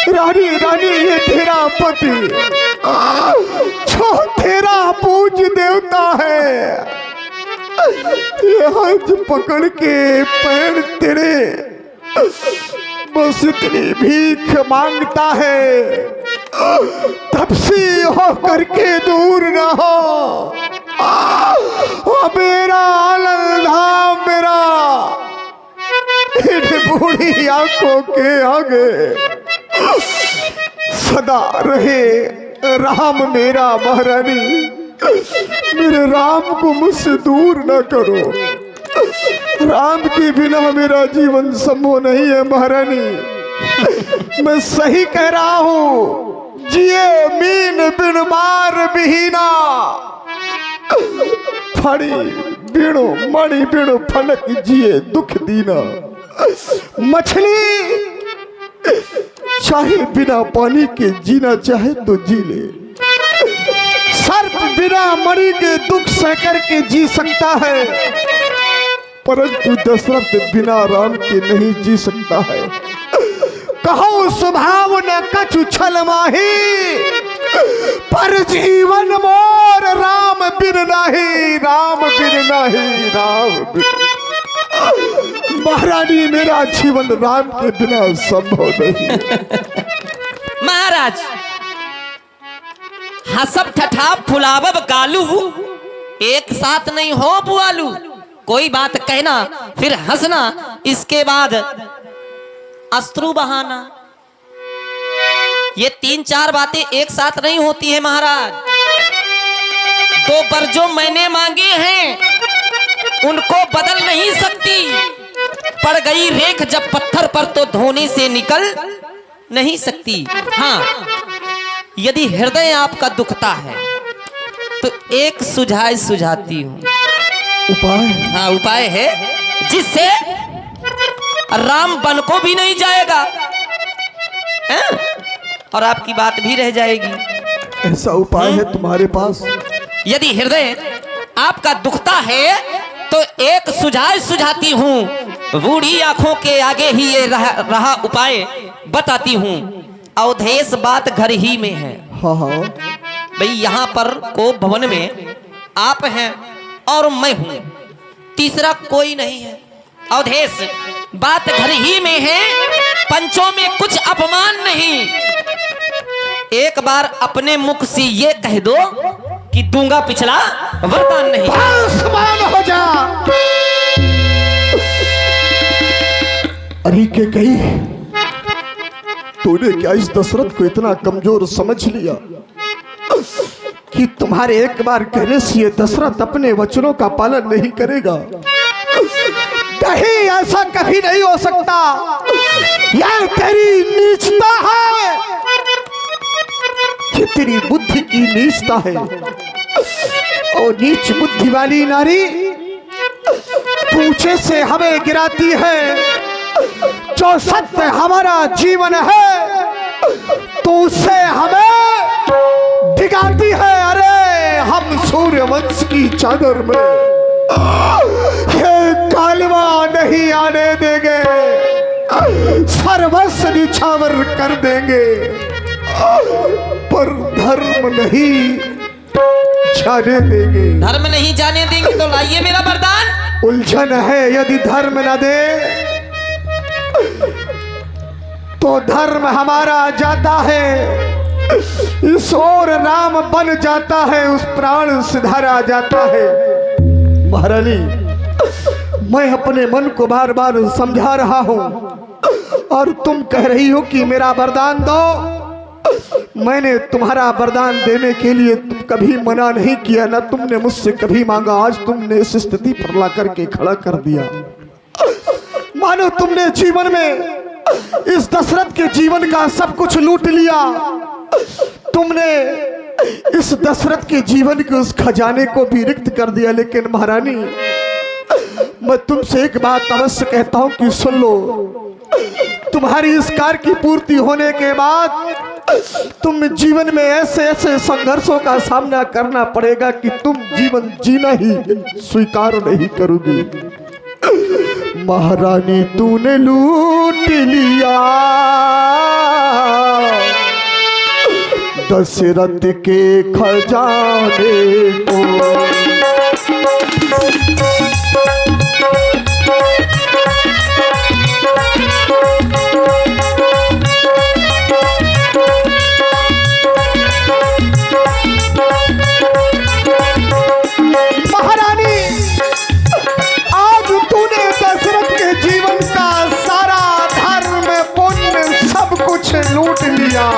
रानी रानी, ये तेरा पति जो तेरा पूज्य देवता है, ये हाथ पकड़ के पैर तेरे बस इतनी भीख मांगता है, तब से हो करके दूर न हो। मेरा आनंद धाम मेरा इन बूढ़ी आंखों के आगे सदा रहे राम मेरा। महारानी, मेरे राम को मुझसे दूर न करो, राम के बिना मेरा जीवन संभव नहीं है। महारानी, मैं सही कह रहा हूँ, जिए मीन बिन मार बिहीना, फड़ी बिणो मणि बिणो फनक जिए दुख दीना। मछली चाहे बिना पानी के जीना चाहे तो जी ले, सर्प बिना मणि के दुख सहकर के जी सकता है, परंतु दशरथ बिना राम के नहीं जी सकता है। कहो स्वभाव न कछु छल माही, पर जीवन मोर राम बिन नहीं, राम बिन नहीं, राम बिन। महारानी मेरा जीवन राम के बिना संभव नहीं। महाराज हसब ठठा फुलावब कालू, एक साथ नहीं हो बुआलू। कोई बात कहना फिर हंसना, इसके बाद अश्रु बहाना, ये 3-4 बातें एक साथ नहीं होती है महाराज। 2 बार जो मैंने मांगे हैं उनको बदल नहीं सकती। पड़ गई रेख जब पत्थर पर तो धोने से निकल नहीं सकती। हाँ, यदि हृदय आपका दुखता है तो एक सुझाव सुझाती हूँ। उपाय? हाँ, उपाय है जिससे राम वन को भी नहीं जाएगा है? और आपकी बात भी रह जाएगी। ऐसा उपाय है तुम्हारे पास? यदि हृदय आपका दुखता है तो एक सुझाव सुझाती हूँ। बूढ़ी आंखों के आगे ही ये रहा उपाय बताती हूँ। अवधेश बात घर ही में है। हाँ हाँ भाई, यहाँ पर को भवन में आप हैं और मैं हूँ, तीसरा कोई नहीं है। अवधेश बात घर ही में है, पंचों में कुछ अपमान नहीं। एक बार अपने मुख से ये कह दो कि दूंगा पिछला वरदान नहीं। आसमान हो जा। अरे के कही, तूने क्या इस दशरथ को इतना कमजोर समझ लिया कि तुम्हारे एक बार कहने से ये दशरथ अपने वचनों का पालन नहीं करेगा? नहीं, ऐसा कभी नहीं हो सकता। यह तेरी नीचता है, ये तेरी बुद्धि की नीचता है। और नीच बुद्धि वाली नारी पूछे से हमें गिराती है। जो सत्य हमारा जीवन है तो उससे हमें दिखाती है। अरे हम सूर्यवंश की चादर में ये कालवा नहीं आने देंगे, सर्वस्व निछावर कर देंगे, पर धर्म नहीं जाने देंगे। धर्म नहीं जाने देंगे तो लाइए मेरा वरदान। उलझन है, यदि धर्म न दे तो धर्म हमारा जाता है, इस ओर राम बन जाता है, उस प्राण सिधारा जाता है। महारानी, मैं अपने मन को बार बार समझा रहा हूं और तुम कह रही हो कि मेरा वरदान दो। मैंने तुम्हारा वरदान देने के लिए कभी मना नहीं किया, ना तुमने मुझसे कभी मांगा। आज तुमने इस स्थिति पर ला करके खड़ा कर दिया। मानो तुमने जीवन में इस दशरथ के जीवन का सब कुछ लूट लिया। तुमने इस दशरथ के जीवन के उस खजाने को भी रिक्त कर दिया। लेकिन महारानी, मैं तुमसे एक बात अवश्य कहता हूं कि सुन लो। तुम्हारी इस कार्य की पूर्ति होने के बाद तुम जीवन में ऐसे ऐसे संघर्षों का सामना करना पड़ेगा कि तुम जीवन जीना ही स्वीकार नहीं करोगी। महारानी, तूने लूट लिया दशरथ के खजाने को। लूट लिया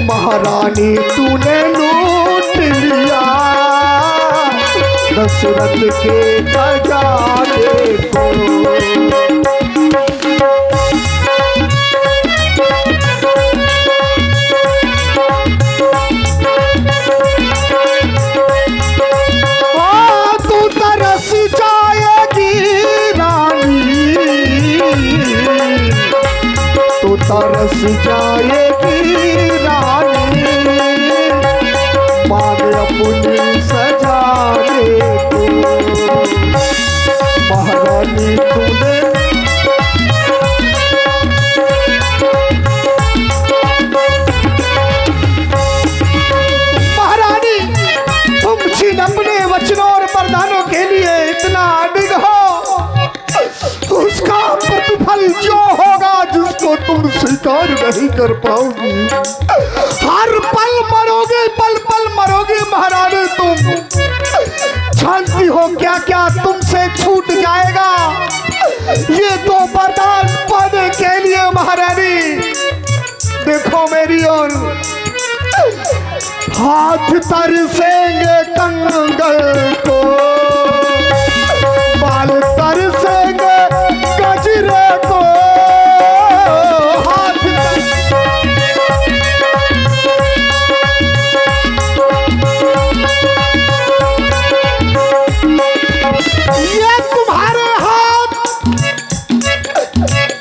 महारानी, तूने लूट लिया दशरथ के खजाने को। तू तरस जाएगी रानी, तो तरस जाएगी रानी, मांग अपनी सजाने को। तुम स्वीकार नहीं कर पाओगी। हर पल मरोगे, पल पल मरोगे महारानी तुम। जानती हो क्या क्या तुमसे छूट जाएगा ये तो वरदान पाने के लिए महारानी। देखो मेरी ओर, हाथ तरसेंगे कंगन को, बाल तरसेंगे गजरे को। हाथ ये तुम्हारे हाथ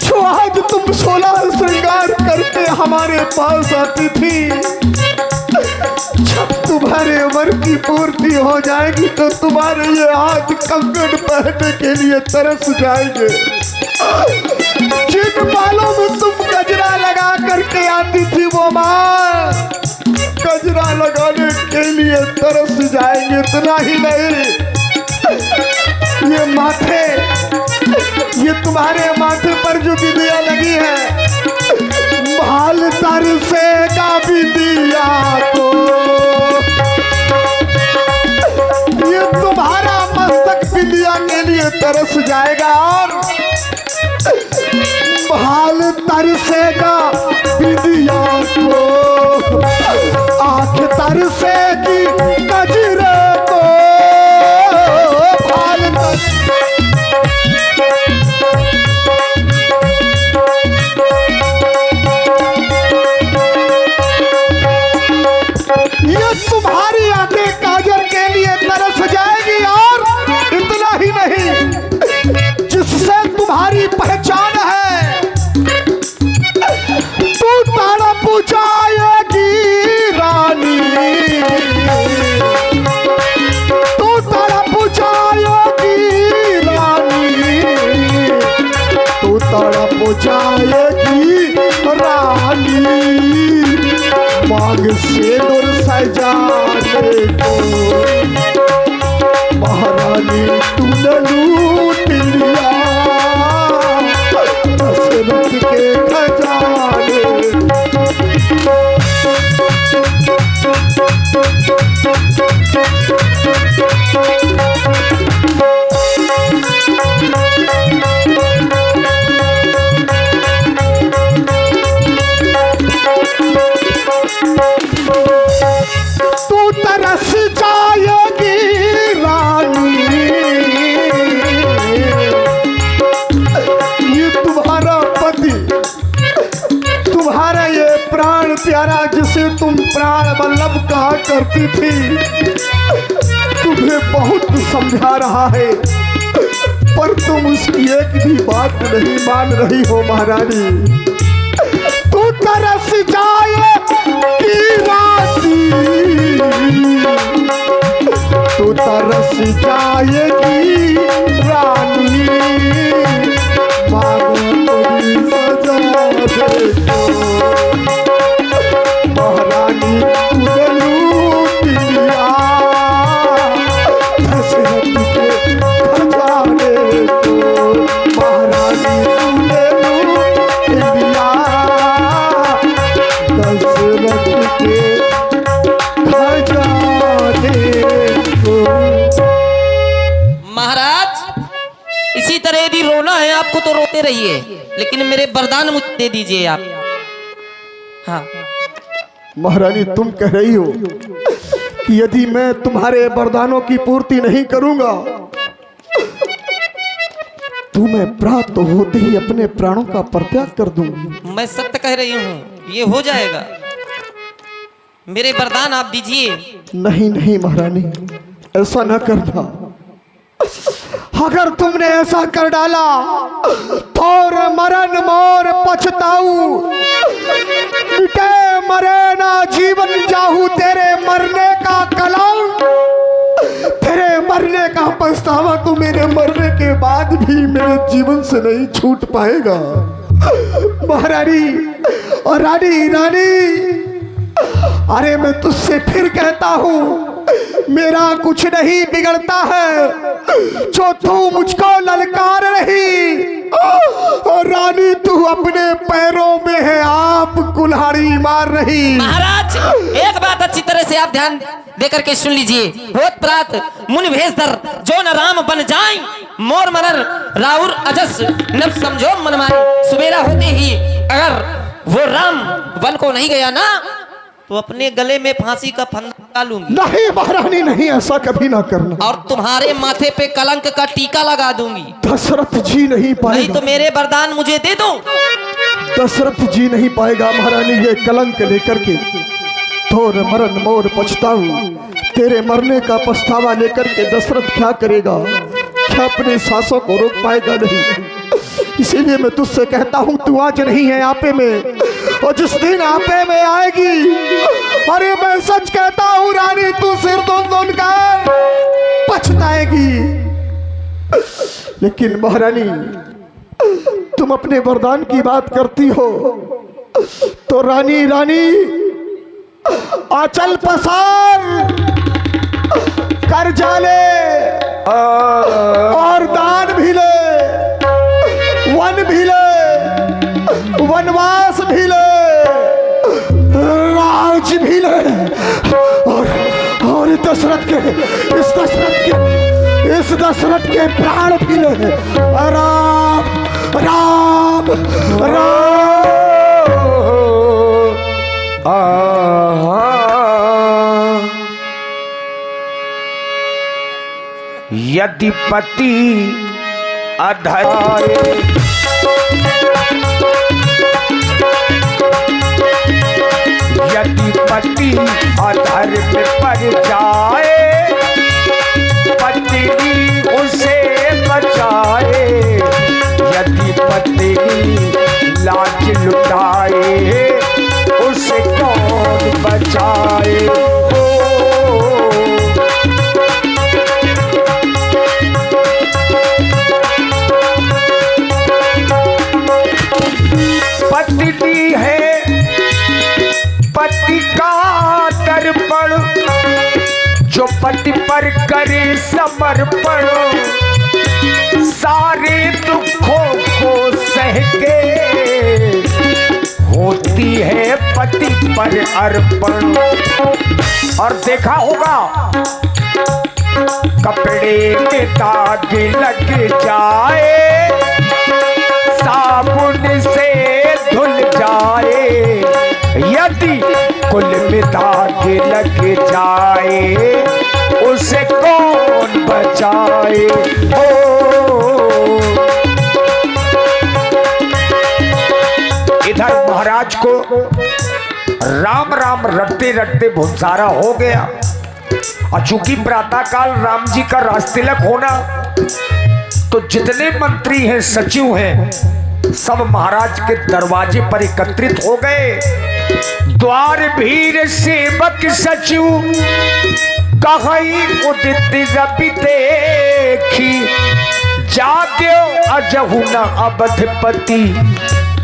जो आज तुम 16 श्रृंगार करके हमारे पास आती थी, जब तुम्हारे उम्र की पूर्ति हो जाएगी तो तुम्हारे ये हाथ कंगन पहनने के लिए तरस जाएंगे। जिन बालों में तुम गजरा लगा करके आती थी वो माँ गजरा लगाने के लिए तरस जाएंगे। इतना ही नहीं, ये माथे, ये तुम्हारे माथे पर जो बिंदिया लगी है, भाल तरसेगा बिंदिया को। ये तुम्हारा मस्तक बिंदिया के लिए तरस जाएगा और भाल तरसेगा बिंदिया को। आँख तरसेगी गजरे को। भाल ये तुम्हारी आंखें काजल के लिए तरस जाएगी और इतना ही नहीं, जिससे तुम्हारी पहचान है तू तड़प जाएगी रानी, तू तड़प जाएगी रानी, तू तड़प जाएगी रानी। मांग से दूर सजाने को महारानी तूने लूट लिया दशरथ के खजाने। तू तरस जाएगी रानी। ये तुम्हारा पति, तुम्हारा ये प्राण प्यारा जिसे तुम प्राण वल्लभ कहा करती थी, तुम्हें बहुत समझा रहा है पर तुम उसकी एक भी बात नहीं मान रही हो महारानी। तू तरस जाएगी रानी, तू तरस जाएगी रानी। मांगो तेरी सजा देखो महारानी तूने लूट लिया दशरथ के खजाने को। महारानी तूने लूट लिया दशरथ के खजाने को। महाराज, इसी तरह यदि रोना है आपको तो रोते रहिए, लेकिन मेरे वरदान मुझे दे दीजिए आप। हाँ महारानी, तुम कह रही हो कि यदि मैं तुम्हारे वरदानों की पूर्ति नहीं करूंगा तो मैं प्राप्त होते ही अपने प्राणों का परित्याग कर दूंगी। मैं सत्य कह रही हूँ, ये हो जाएगा। मेरे वरदान आप दीजिए। नहीं नहीं महारानी, ऐसा न करना। अगर तुमने ऐसा कर डाला तो मरण मोर पछताऊ, मिटे मरे ना जीवन जाहू। तेरे मरने का कलंक, तेरे मरने का पछतावा तो मेरे मरने के बाद भी मेरे जीवन से नहीं छूट पाएगा। महारानी और रानी, रानी, अरे मैं तुझसे फिर कहता हूँ, मेरा कुछ नहीं बिगड़ता है जो तू मुझको ललकार रही। और रानी, तू अपने पैरों में तुम्हारी मार नहीं। महाराज एक बात अच्छी तरह से आप ध्यान देकर के सुन लीजिए। होत प्रात मुनि भेष धर जो न राम बन जाए, मोर मनर राउर अजस नब समझो मन मारे। सुबेरा होते ही अगर वो राम वन को नहीं गया ना, तो अपने गले में फांसी का फंदा डालूंगी। नहीं महारानी नहीं, ऐसा कभी ना करना। और तुम्हारे माथे पे कलंक का टीका लगा दूंगी। दशरथ जी नहीं नहीं पाएगा। तो मेरे वरदान मुझे दे दो। दशरथ जी नहीं पाएगा महारानी ये कलंक लेकर के। थोर मरण मोर पछताऊ, तेरे मरने का पछतावा लेकर के दशरथ क्या करेगा? क्या अपने सांसों को रोक पाएगा? नहीं। इसीलिए मैं तुझसे कहता हूं, तू आज नहीं है आपे में, और जिस दिन आपे में आएगी, अरे मैं सच कहता हूं रानी, तू सिर धुन कर पछताएगी। लेकिन महारानी तुम अपने वरदान की बात करती हो, तो रानी रानी आंचल पसार कर जाले और दान भी ले, वन भी ले, वनवास भी ले, राज भी ले, और इस दशरथ के प्राण भी ले। राम राम राम। यदि पति अधर यदि पति अधर्म पर जाए, पत्नी उसे बचाए। यदि पत्नी लाज लुटाए, उसे कौन बचाए? पत्नी है पति का दर्पण, जो पति पर करे समर्पण। सारे दुखों को सह के होती है पति पर अर्पण। और देखा होगा कपड़े में दाग लग जाए, साबुन से धुल जाए। यदि कुल में दाग लग जाए, उसे कौन बचाए? इधर महाराज को राम राम रटते रटते भुंसारा हो गया। और चूंकि प्रातः काल राम जी का राजतिलक होना, तो जितने मंत्री हैं, सचिव हैं, सब महाराज के दरवाजे पर एकत्रित हो गए। द्वार भीर सेवक सचिव कहीं उदित रवि देखी, जाग्यो अजहु न अवधपति,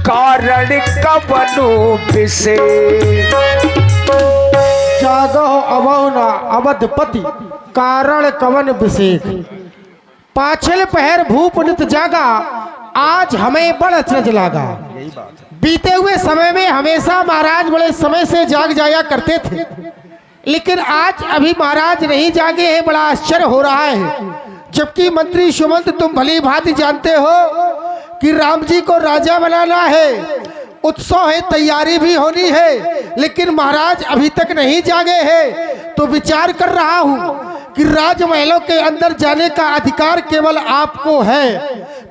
कारण कवनो बिसे। जागो अवौना अवधपति, कारण कवन विषेक। पाछल पहर भूप नित जागा, आज हमें बड़ अचरज लागा। बीते हुए समय में हमेशा महाराज बड़े समय से जाग जाया करते थे, लेकिन आज अभी महाराज नहीं जागे हैं, बड़ा आश्चर्य हो रहा है। जबकि मंत्री सुमंत तुम भली भांति जानते हो कि राम जी को राजा बनाना है, उत्सव है, तैयारी भी होनी है, लेकिन महाराज अभी तक नहीं जागे हैं। तो विचार कर रहा हूं कि राजमहलों के अंदर जाने का अधिकार केवल आपको है।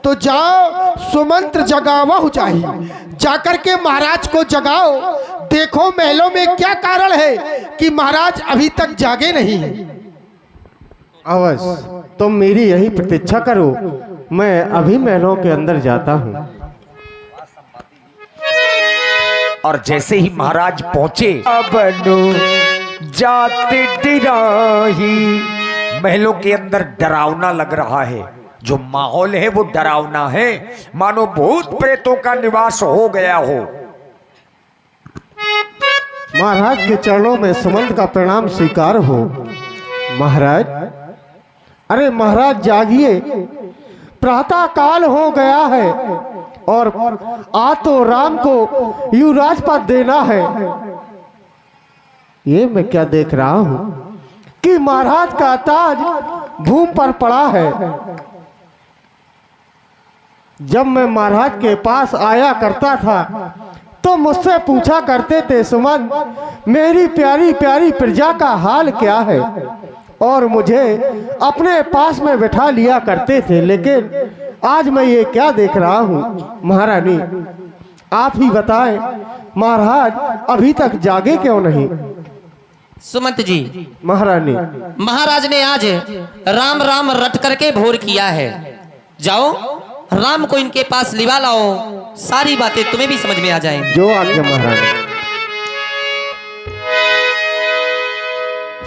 तो जाओ, सुमंत्र जगावहु चाहिए, जाकर के महाराज को जगाओ। देखो महलों में क्या कारण है कि महाराज अभी तक जागे नहीं। अवश्य तुम मेरी यही प्रतीक्षा करो, मैं अभी महलों के अंदर जाता हूँ। और जैसे ही महाराज पहुंचे, अब जाते डिराही। महलों के अंदर डरावना लग रहा है, जो माहौल है वो डरावना है, मानो भूत प्रेतों का निवास हो गया हो। महाराज के चरणों में सुमंत का प्रणाम स्वीकार हो। महाराज, अरे महाराज जागिए, प्रातः काल हो गया है और आज तो राम को युवराज पद देना है। ये मैं क्या देख रहा हूं कि महाराज का ताज भूमि पर पड़ा है। जब मैं महाराज के पास आया करता था तो मुझसे पूछा करते थे, सुमन मेरी प्यारी प्यारी प्रजा का हाल क्या है, और मुझे अपने पास में बैठा लिया करते थे। लेकिन आज मैं ये क्या देख रहा हूँ महारानी, आप ही बताएं महाराज अभी तक जागे क्यों नहीं। सुमंत जी, महारानी महाराज ने आज राम राम रट करके भोर किया है। जाओ राम को इनके पास लिवा लाओ, सारी बातें तुम्हें भी समझ में आ जाएंगी। जो आज्ञा महारानी।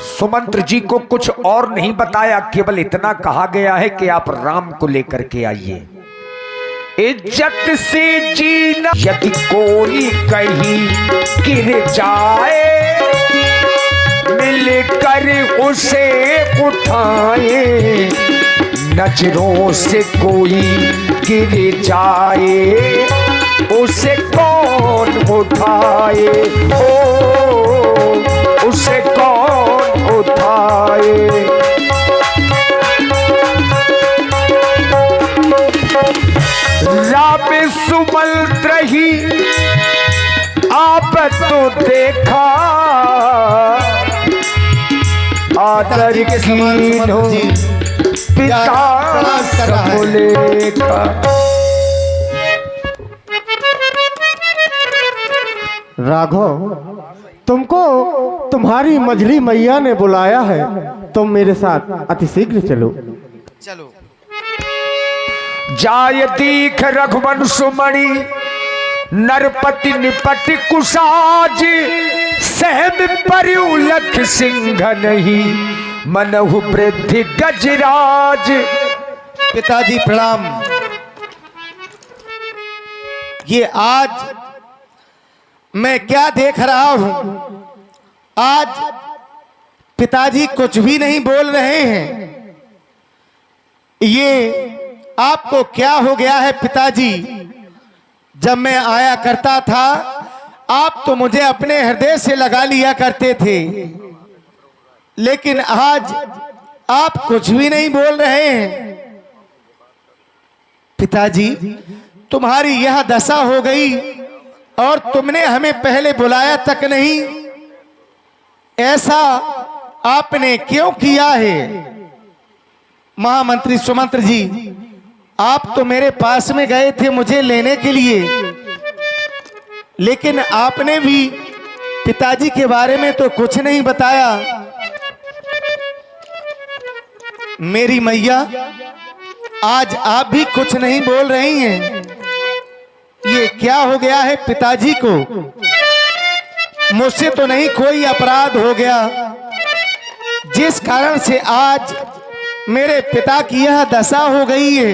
सुमंत्र जी को कुछ और नहीं बताया, केवल इतना कहा गया है कि आप राम को लेकर के आइए। इज्जत से जीना यदि कोई कहीं गिर जाए, मिलकर उसे उठाए। नजरों से कोई गिर जाए, उसे कौन उठाए, ओ उसे कौन उठाए। राम सुमंत्र ही आप तो देखा, आदर कीन्हो पिता सबलेखा। राघव, तुमको तुम्हारी मझली मैया ने बुलाया है, तुम मेरे साथ अति शीघ्र चलो। चलो। जाय दीख रघुवंश मणि, नरपति निपट कुशाज। सहम परिउ लख सिंह नहीं, मनहु वृद्धि गजराज। पिताजी प्रणाम। ये आज मैं क्या देख रहा हूं, आज पिताजी कुछ भी नहीं बोल रहे हैं। ये आपको क्या हो गया है पिताजी? जब मैं आया करता था आप तो मुझे अपने हृदय से लगा लिया करते थे, लेकिन आज आप कुछ भी नहीं बोल रहे हैं। पिताजी तुम्हारी यह दशा हो गई और तुमने हमें पहले बुलाया तक नहीं, ऐसा आपने क्यों किया है? महामंत्री सुमंत्र जी, आप तो मेरे पास में गए थे मुझे लेने के लिए, लेकिन आपने भी पिताजी के बारे में तो कुछ नहीं बताया। मेरी मैया, आज आप भी कुछ नहीं बोल रही हैं। ये क्या हो गया है पिताजी को? मुझसे तो नहीं कोई अपराध हो गया जिस कारण से आज मेरे पिता की यह दशा हो गई है।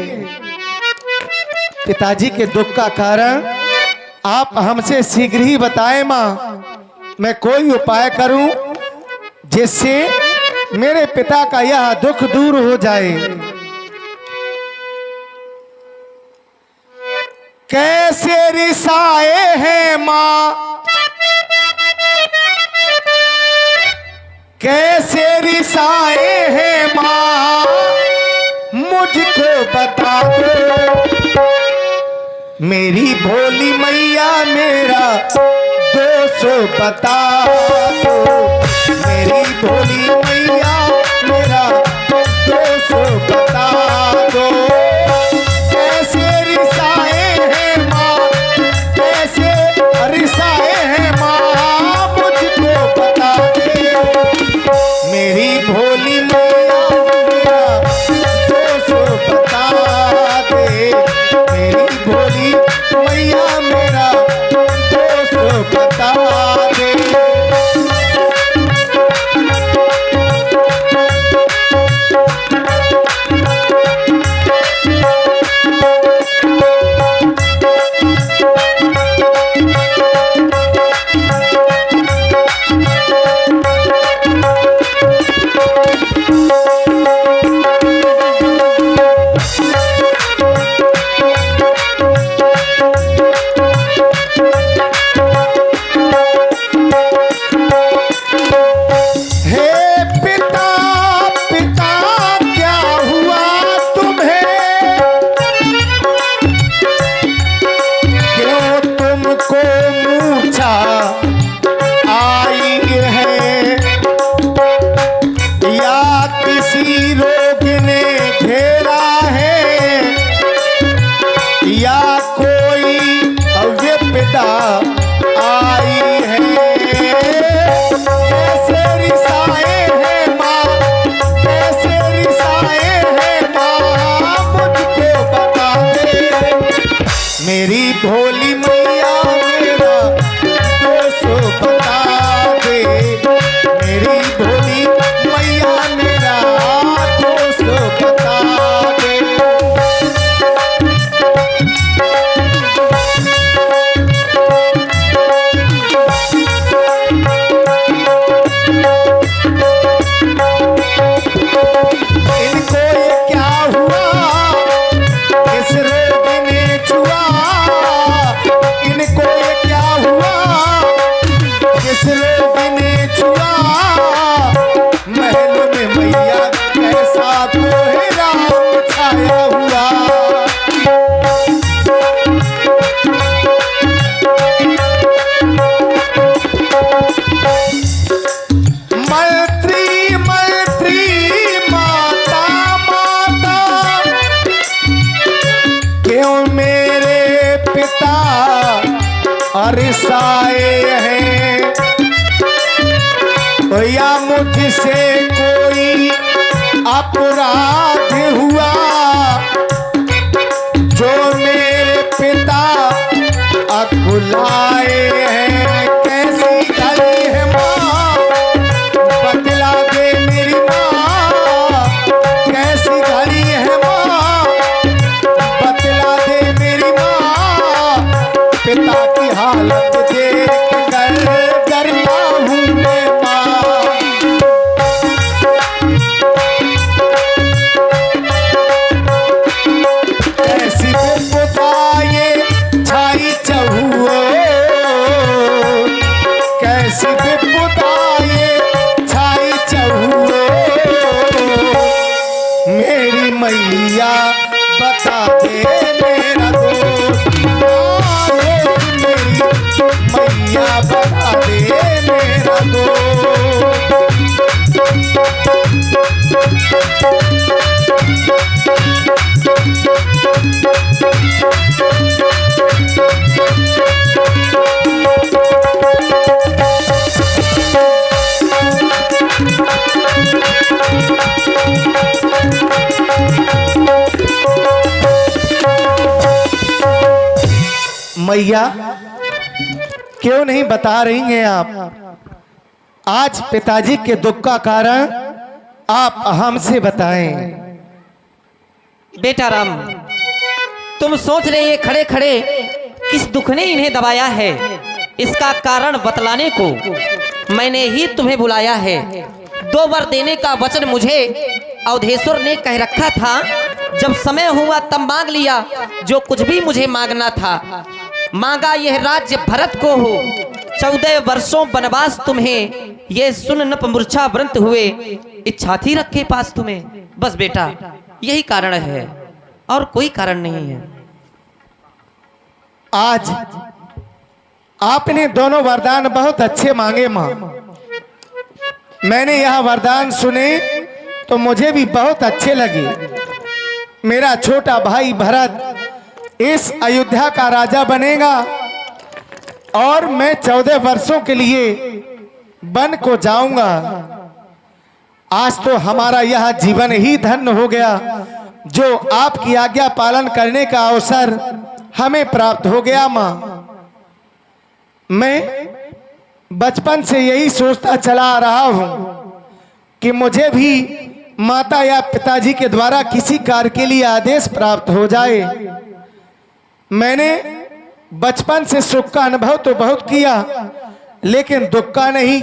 पिताजी के दुख का कारण आप हमसे शीघ्र ही बताएं मां, मैं कोई उपाय करूं जिससे मेरे पिता का यह दुख दूर हो जाए। कैसे रिसाए हैं मां, कैसे रिसाए हैं मां, मुझको बता दो। मेरी भोली मैया मेरा दोष बता दो। मेरी भोली मैया मेरा दोष बता दो। कैसे रिसाए हैं माँ, कैसे रिसाए हैं माँ, मुझको बता दे। मेरी भोली मैया मेरा दोष बता दे। मेरी भोली मैया मेरा दोष बता दे। मेरी भोली मैया मेरा दोष बता दे, मेरी भोली मैया मेरा दोष बता दे। इनको ये क्या हुआ, इस रोग ने छुआ, इनको ये क्या हुआ, इस रोग ने छुआ। महल में मैया ऐसा कोहरा छाया हुआ। मंत्री मंत्री माता माता, क्यों मेरे पिता अरसाए हैं, या मुझसे कोई अपराध हुआ, जो मेरे पिता अकुलाए हैं। कैसी गली है माँ, बतला दे मेरी माँ, कैसी घड़ी है माँ, बतला दे मेरी माँ। पिता की हालत देख कर डरता हूँ मैं माँ। कैसी विपदा ये छाई चहुओ, कैसी विपदा ये छाई चहुओ। मेरी मैया बता दे मेरा दोस्त, मेरी मैया बता दे मेरा दोस्त। मैया क्यों नहीं बता रही हैं आप? आज पिताजी के दुख का कारण आप हमसे बताएं। बेटा राम, तुम सोच रहे ये खड़े खड़े किस दुख ने इन्हें दबाया है, इसका कारण बतलाने को मैंने ही तुम्हें बुलाया है। 2 वर देने का वचन मुझे अवधेश्वर ने कह रखा था, जब समय हुआ तब मांग लिया जो कुछ भी मुझे मांगना था। मांगा यह राज्य भरत को हो, 14 वर्षों वनवास तुम्हें, ये सुन नप मूर्छा व्रत हुए, इच्छा थी रखे पास तुम्हें। बस बेटा यही कारण है और कोई कारण नहीं है। आज आपने दोनों वरदान बहुत अच्छे मांगे माँ। मैंने यह वरदान सुने तो मुझे भी बहुत अच्छे लगे। मेरा छोटा भाई भरत इस अयोध्या का राजा बनेगा और मैं 14 वर्षों के लिए वन को जाऊंगा। आज तो हमारा यह जीवन ही धन्य हो गया, जो आपकी आज्ञा पालन करने का अवसर हमें प्राप्त हो गया माँ। मैं बचपन से यही सोचता चला आ रहा हूँ कि मुझे भी माता या पिताजी के द्वारा किसी कार्य के लिए आदेश प्राप्त हो जाए। मैंने बचपन से सुख का अनुभव तो बहुत किया, लेकिन दुख का नहीं।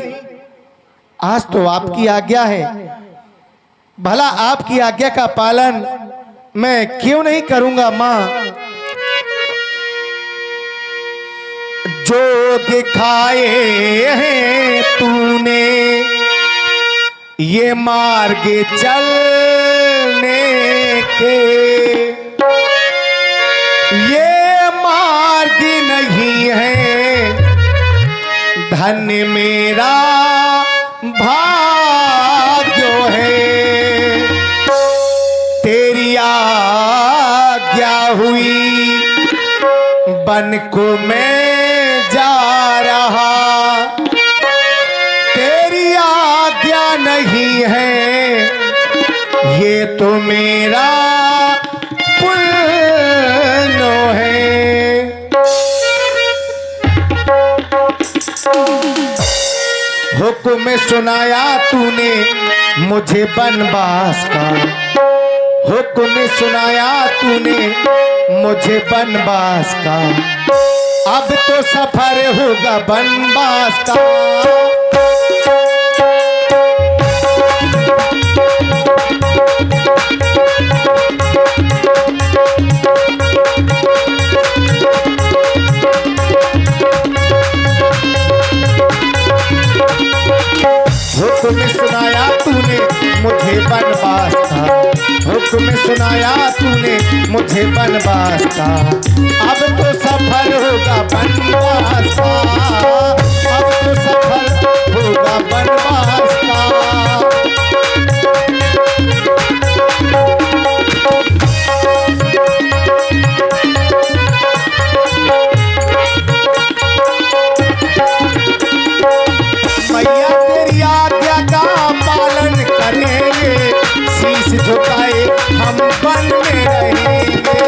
आज तो आपकी आज्ञा है, भला आपकी आज्ञा का पालन मैं क्यों नहीं करूंगा माँ। जो दिखाए हैं तूने ये मार्ग चलने के, ये मार्ग नहीं है धन्य मेरा भाग्य है। तेरी आज्ञा हुई बन को मैं जा रहा, तेरी आज्ञा नहीं है ये तो मेरा पुण्य है। हुक्म सुनाया तूने मुझे बनवास का, हुक्म सुनाया तूने मुझे बनवास का, अब तो सफर होगा बनवास का। हुक्म सुनाया तूने मुझे बनवास का, हुक्म सुनाया तूने मुझे बनवास का, अब तो सफर होगा बनवास का, अब तो सफर होगा बनवास का। मैया तेरी आज्ञा का पालन करेंगे, शीश झुकाए हम बन में रहेंगे।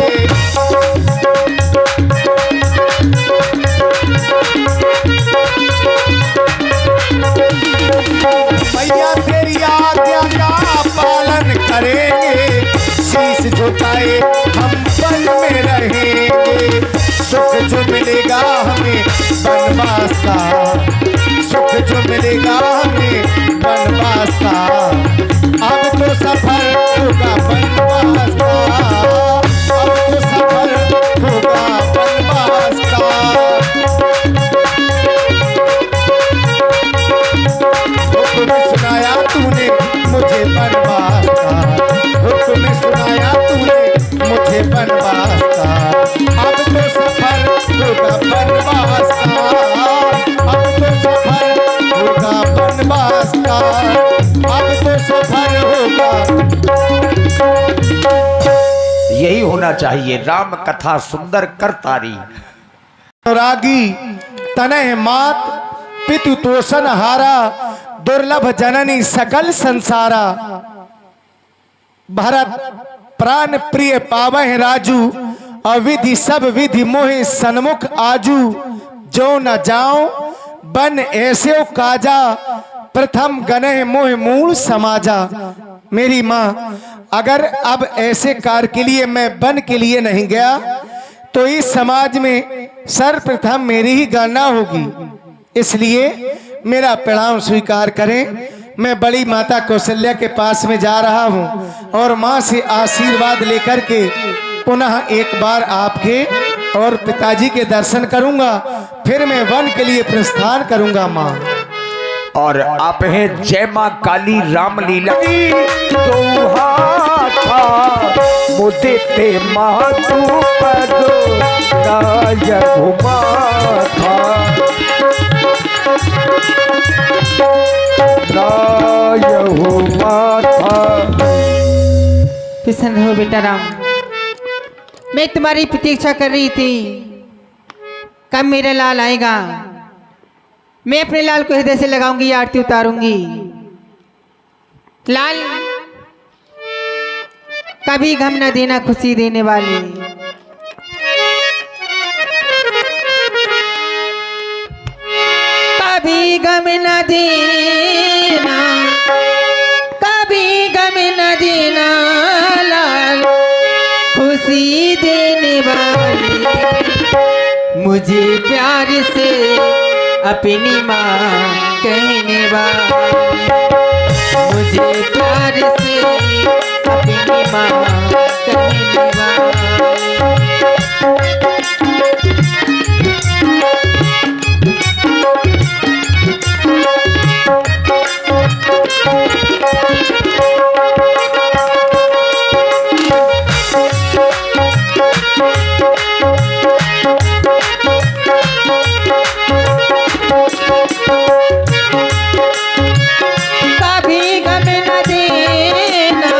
मैया तेरी आज्ञा का पालन करेंगे, शीश झुकाए हम बन में रहेंगे। सुख जो मिलेगा हमें बनवास का, सुख जो मिलेगा हमें बनवास का, अब तो सफर होगा बनवास का, अब तो सफर होगा बनवास का। हुक्म सुनाया तूने मुझे बनवास का, हुक्म सुनाया तूने मुझे बनवास का, अब तो सफर होगा बनवास का, अब तो सफर होगा बनवास का, अब तो सफर होगा। यही होना चाहिए, राम कथा सुंदर करतारी। रागी तनय मात पितु तोषण हारा, दुर्लभ जननी सकल संसारा। भरत प्राण प्रिय पावह राजू, अविधि सब विधि मोहि सन्मुख आजू। जो न जाओ बन ऐसे काजा, प्रथम गनह मोह मूल समाजा। मेरी माँ, अगर अब ऐसे कार्य के लिए मैं वन के लिए नहीं गया तो इस समाज में सर्वप्रथम मेरी ही गणना होगी, इसलिए मेरा प्रणाम स्वीकार करें। मैं बड़ी माता कौशल्या के पास में जा रहा हूँ और माँ से आशीर्वाद लेकर के पुनः एक बार आपके और पिताजी के दर्शन करूंगा, फिर मैं वन के लिए प्रस्थान करूंगा माँ। और आप हैं जय माँ काली रामलीला तो हाथा मुझे ते मातु पदो राय घुमाथा, राय घुमाथा। प्रसन्न रहो बेटा राम, मैं तुम्हारी प्रतीक्षा कर रही थी कब मेरा लाल आएगा। मैं अपने लाल को हृदय से लगाऊंगी, आरती उतारूंगी। लाल कभी गम न देना खुशी देने वाली, कभी गम न देना, कभी गम न देना, लाल खुशी देने वाली, मुझे प्यार से अपनी माँ कहने वाली, मुझे प्यार से अपनी माँ कहने वाली। कभी गम न देना,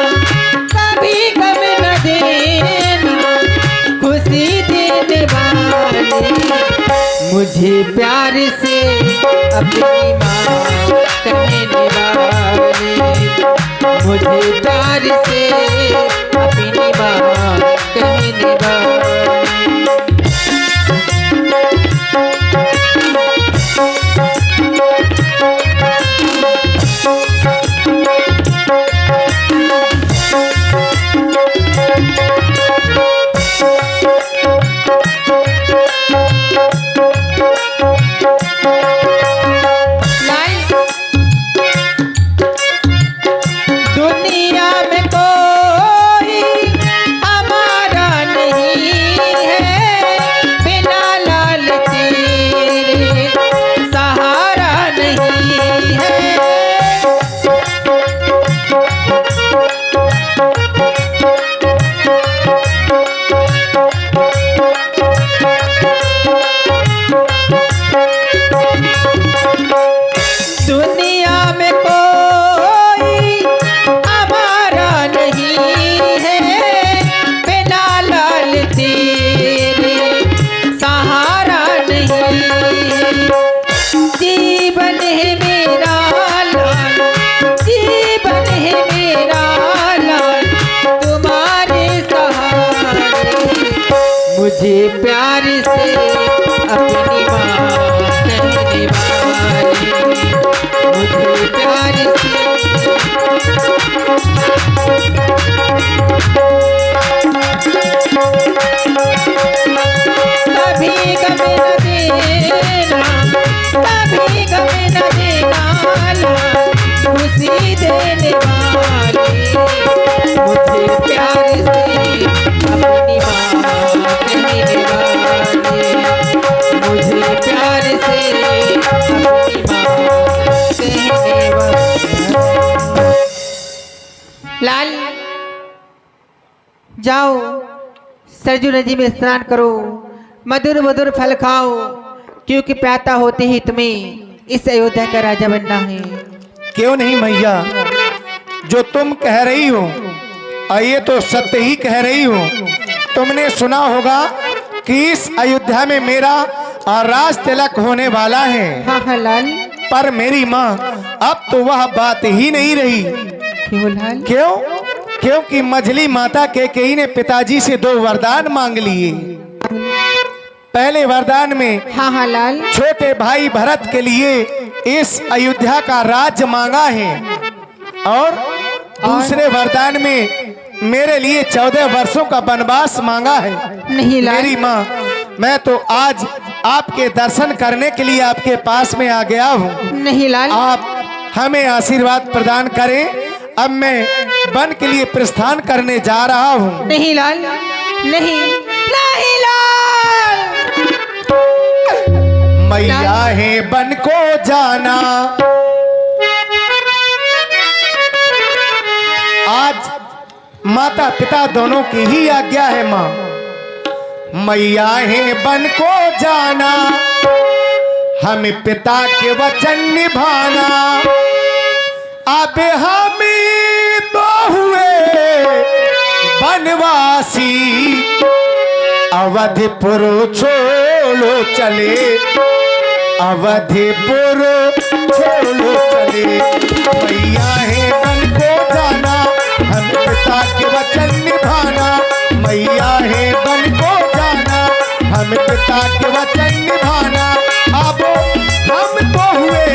कभी गम न देना, खुशी देने वाली, मुझे प्यार से अपनी माँ कहने वाली, मुझे प्यार से अपनी माँ कहने वाली। मुझे प्यार से अपनी माँ कहने वाली, मुझे प्यार से कभी कभी न देना, कभी कभी न देना, खुशी देने वाली, मुझे प्यार से अपनी माँ कहने वाली, मुझे प्यार से अपनी माँ कहने वाली। लाल जाओ सरजू नदी में स्नान करो, मधुर मधुर फल खाओ, क्योंकि प्याता होते ही तुम्हें इस अयोध्या का राजा बनना है। क्यों नहीं मैया, जो तुम कह रही हो और ये तो सत्य ही कह रही हो। तुमने सुना होगा कि इस अयोध्या में मेरा राज तिलक होने वाला है। हाँ हाँ लाल। पर मेरी माँ अब तो वह बात ही नहीं रही। क्यों लाल? क्यों? क्योंकि मझली माता कैकेयी ने पिताजी से 2 वरदान मांग लिए। पहले वरदान में हाँ हाँ लाल। छोटे भाई भरत के लिए इस अयोध्या का राज्य मांगा है, और दूसरे वरदान में मेरे लिए 14 वर्षों का वनवास मांगा है। नहीं लाल। मेरी माँ, मैं तो आज आपके दर्शन करने के लिए आपके पास में आ गया हूँ। नहीं लाल। आप हमें आशीर्वाद प्रदान करें। अब मैं वन के लिए प्रस्थान करने जा रहा हूँ। नहीं लाल, नहीं नहीं लाल। मैया है वन को जाना, आज माता पिता दोनों की ही आज्ञा है। माँ, मैया है वन को जाना, हमें पिता के वचन निभाना। अब हम तो हुए वनवासी, अवधिपुर छोड़ो चले, अवधिपुर छोड़ो चले। मैया है वन को जाना, हम पिता के वचन निभाना। मैया है वन को जाना, हम पिता के वचन निभाना। अब हम तो हुए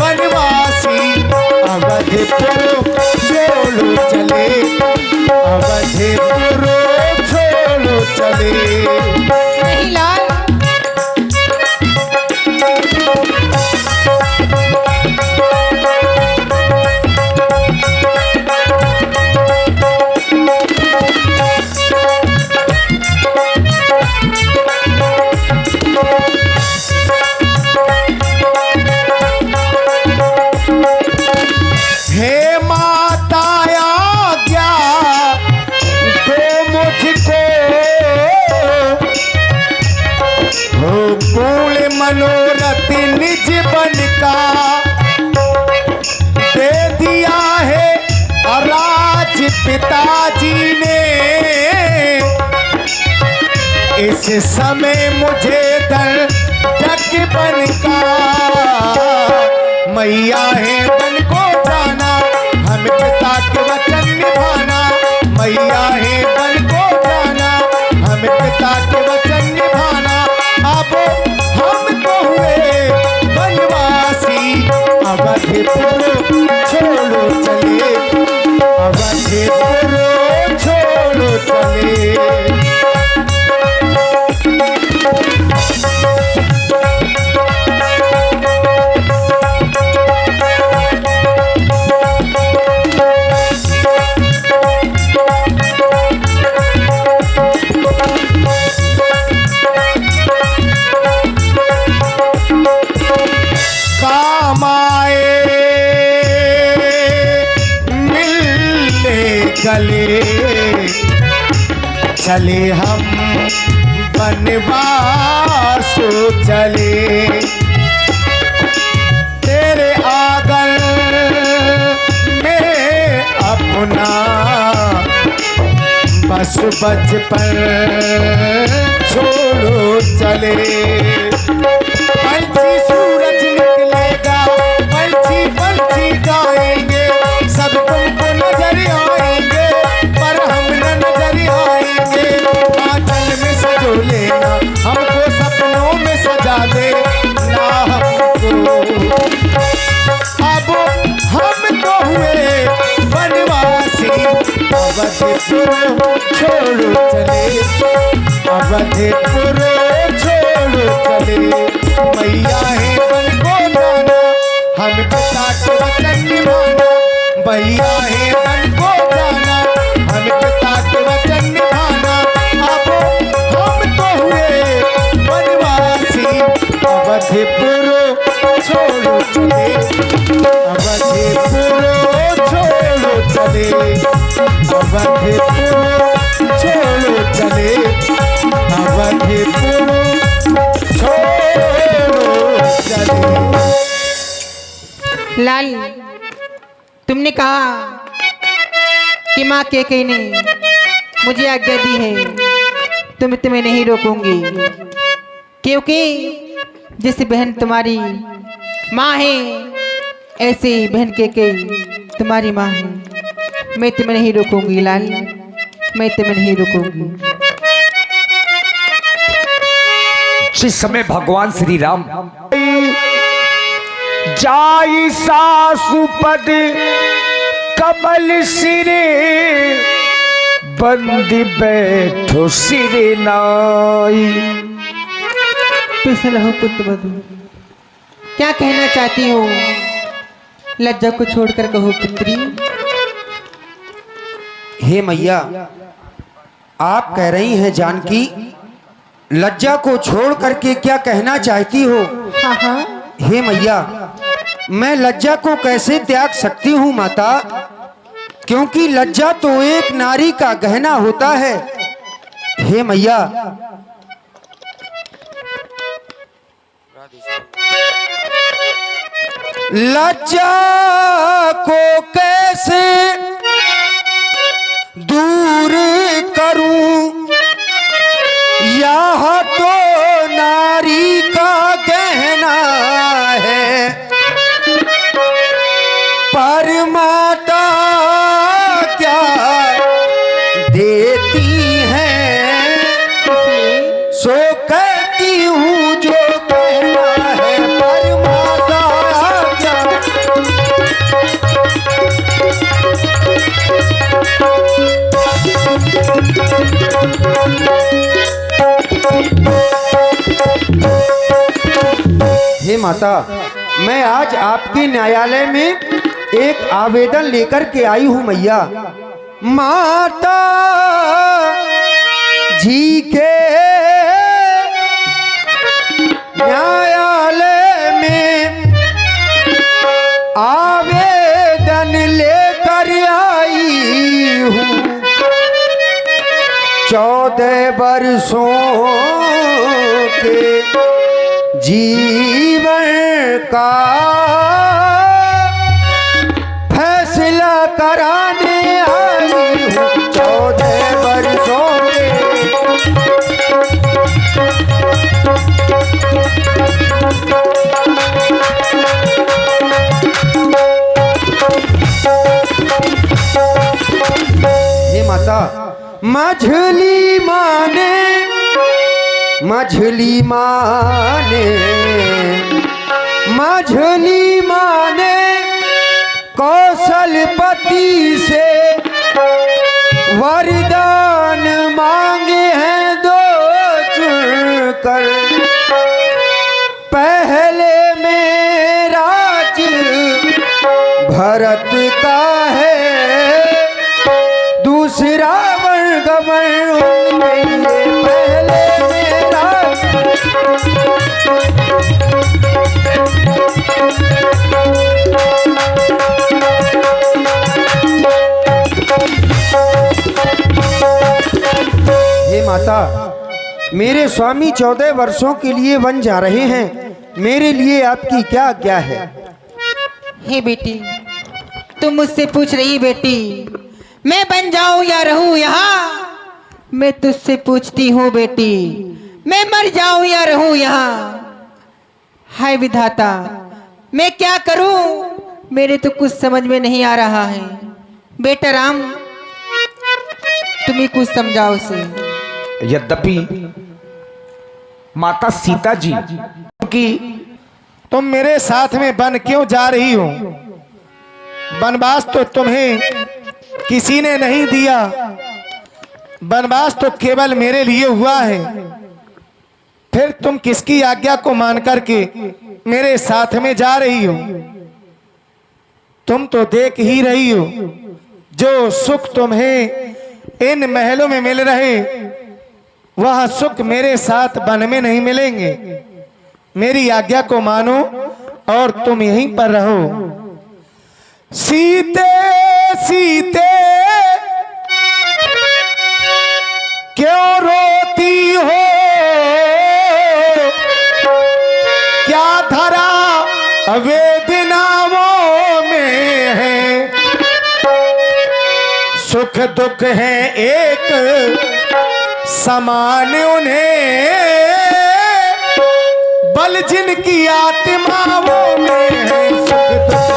वनवासी, अवधिपुर छोड़ो चले, अवधिपुर छोड़ो चले। नहीं लाल। हे माता आज्ञा दो मुझको, हो पूर्ण मनोरथ निज बन का। दे दिया है राज पिताजी ने, इस समय मुझे दर तक बन का। मैया है वन को जाना, हम पिता के वचन निभाना। मैया है वन को जाना, हम पिता के वचन निभाना। अब हम तो हुए वनवासी, अवधिपुर छोड़ो चले, अवधिपुर छोड़ो चले। काम आए मिलने गले, चले हम वनवास चले। तेरे आंगन में अपना बस बचपन छोड़ो चले। पंछी सूरज निकलेगा, पंछी पंछी गाएंगे, सब तुमको नजर आएंगे, पर हम न नजर आएंगे। आंचल में सजो देना हमको। अब हम तो हुए वनवासी, अवधपुर छोड़ो चले, अवधपुर छोड़ो चले। मैया है वन को जाना, हम पिता के वचन निभाना। मैया है वन को जाना, हम पिता के वचन निभाना। अब हम तो हुए वनवासी, अवधपुर छोड़ो चले, अवधपुर छोड़ो चले, अवधपुर छोड़ो चले, अवधपुर छोड़ो चले। लाल, तुमने कहा कि माँ कैकेयी ने मुझे आज्ञा दी है, तो मैं तुम्हें नहीं रोकूंगी, क्योंकि जिस बहन तुम्हारी माँ है, ऐसे ही बहन कैकेयी तुम्हारी माँ है। मैं तुम्हें नहीं रोकूंगी लाल, मैं तुम्हें नहीं रोकूंगी। जिस समय भगवान श्री राम जाई सासुपद कमल सिरे, बंदी बैठो सिरे नाई। पिसल हो पुत्र बधू, क्या कहना चाहती हो? लज्जा को छोड़कर कहो पुत्री। हे मैया, आप कह रही हैं जानकी, लज्जा को छोड़ करके क्या कहना चाहती हो? हाँ हाँ, हे मैया, मैं लज्जा को कैसे त्याग सकती हूँ माता, क्योंकि लज्जा तो एक नारी का गहना होता है। हे मैया, लज्जा को कैसे दूर करूं, यह तो नारी का गहना है, पर माता क्या देती है, सो कहती हूँ जो कहना है, पर माता क्या। हे माता, मैं आज आपके न्यायालय में एक आवेदन लेकर के आई हूँ मैया। माता जी के न्यायालय में आवेदन लेकर आई हूँ। 14 वर्षों के जीवन का फैसला कराने आई हूँ। 14 वर्षों के हे माता, मछली माने, मछली माने, मछली माने कौशलपति से वरदान मांगे हैं दो चुनकर। पहले में राज भरत का है, दूसरा वर्गमन उनके लिए। पहले में राज हे माता, मेरे स्वामी 14 वर्षों के लिए वन जा रहे हैं, मेरे लिए आपकी क्या आज्ञा है? हे बेटी, तुम मुझसे पूछ रही बेटी मैं बन जाऊं या रहूं यहाँ? मैं तुझसे पूछती हूँ बेटी, मैं मर जाऊं या रहूं यहाँ? हाय विधाता, मैं क्या करूं? मेरे तो कुछ समझ में नहीं आ रहा है। बेटा राम, तुम्हें कुछ समझाओ उसे। यद्यपि माता सीता जी की। तुम मेरे साथ में वन क्यों जा रही हो? वनवास तो तुम्हें किसी ने नहीं दिया, वनवास तो केवल मेरे लिए हुआ है। फिर तुम किसकी आज्ञा को मान करके मेरे साथ में जा रही हो? तुम तो देख ही रही हो जो सुख तुम्हें इन महलों में मिल रहे, वह सुख मेरे साथ वन में नहीं मिलेंगे। मेरी आज्ञा को मानो और तुम यहीं पर रहो। सीते सीते क्यों रोती हो? क्या धरा वेदनाओं में है? सुख दुख है एक समान उन्हें, बल जिनकी आत्माओं में है। सुख दुख है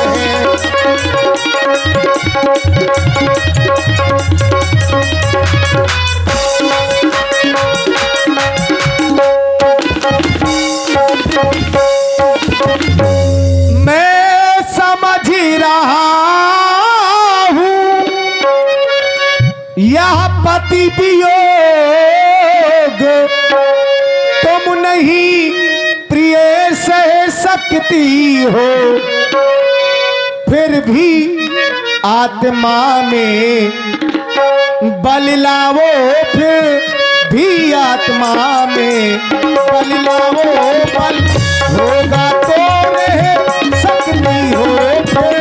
मैं समझ रहा हूँ यह पति वियोग तुम नहीं प्रिय सह सकती हो, फिर भी आत्मा में बल लाओ, फिर भी आत्मा में बल लाओ। बल होगा तो रह सकती हो फिर।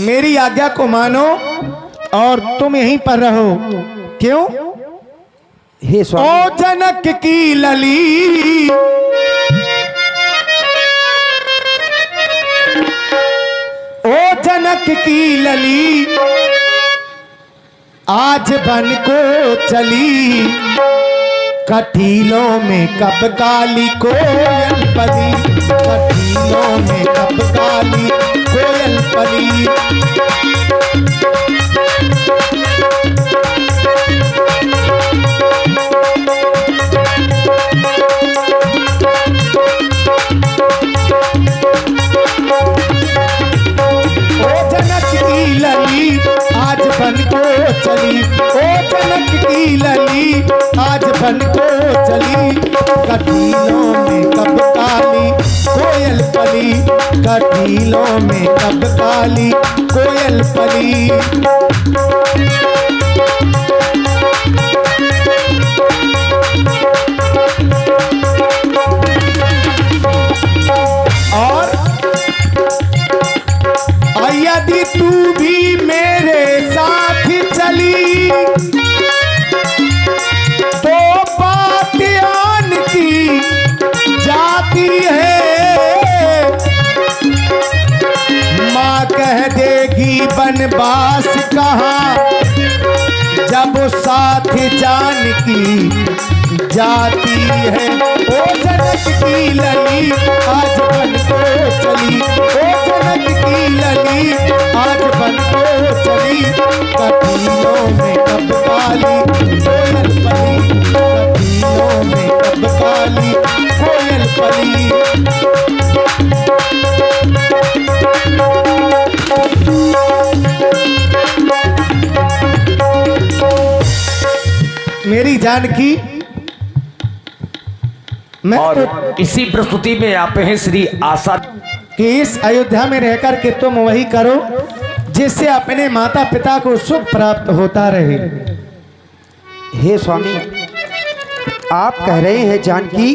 मेरी आज्ञा को मानो और तुम यहीं पर रहो। क्यों? हे ओ स्वामी, जनक की लली, ओ जनक की लली, आज बन को चली। कटीलों में कब काली कोयल पली, कटीलों में कब काली कोयल पली। आज बन को चली, ओ जनक की लली, आज बन को चली। कटीलों में कब काली कोयल पली, कटीलों में कब काली कोयल पली। और यदि तू भी मेरे साथ चली तो बात आन की जाती है। माँ कह देगी बनवास कहाँ, जब साथ जान की जाती है। ओ जनक की लली, आज बन को चली, ओ जनक की लली, आज बन को चली। कटीलों में कब काली कोयल पली, कटीलों में कब काली कोयल पली। मेरी जानकी, मैं और इसी प्रस्तुति में आप हैं श्री आशा कि इस अयोध्या में रहकर के तुम वही करो जिससे अपने माता पिता को सुख प्राप्त होता रहे। हे स्वामी, आप कह रहे हैं जानकी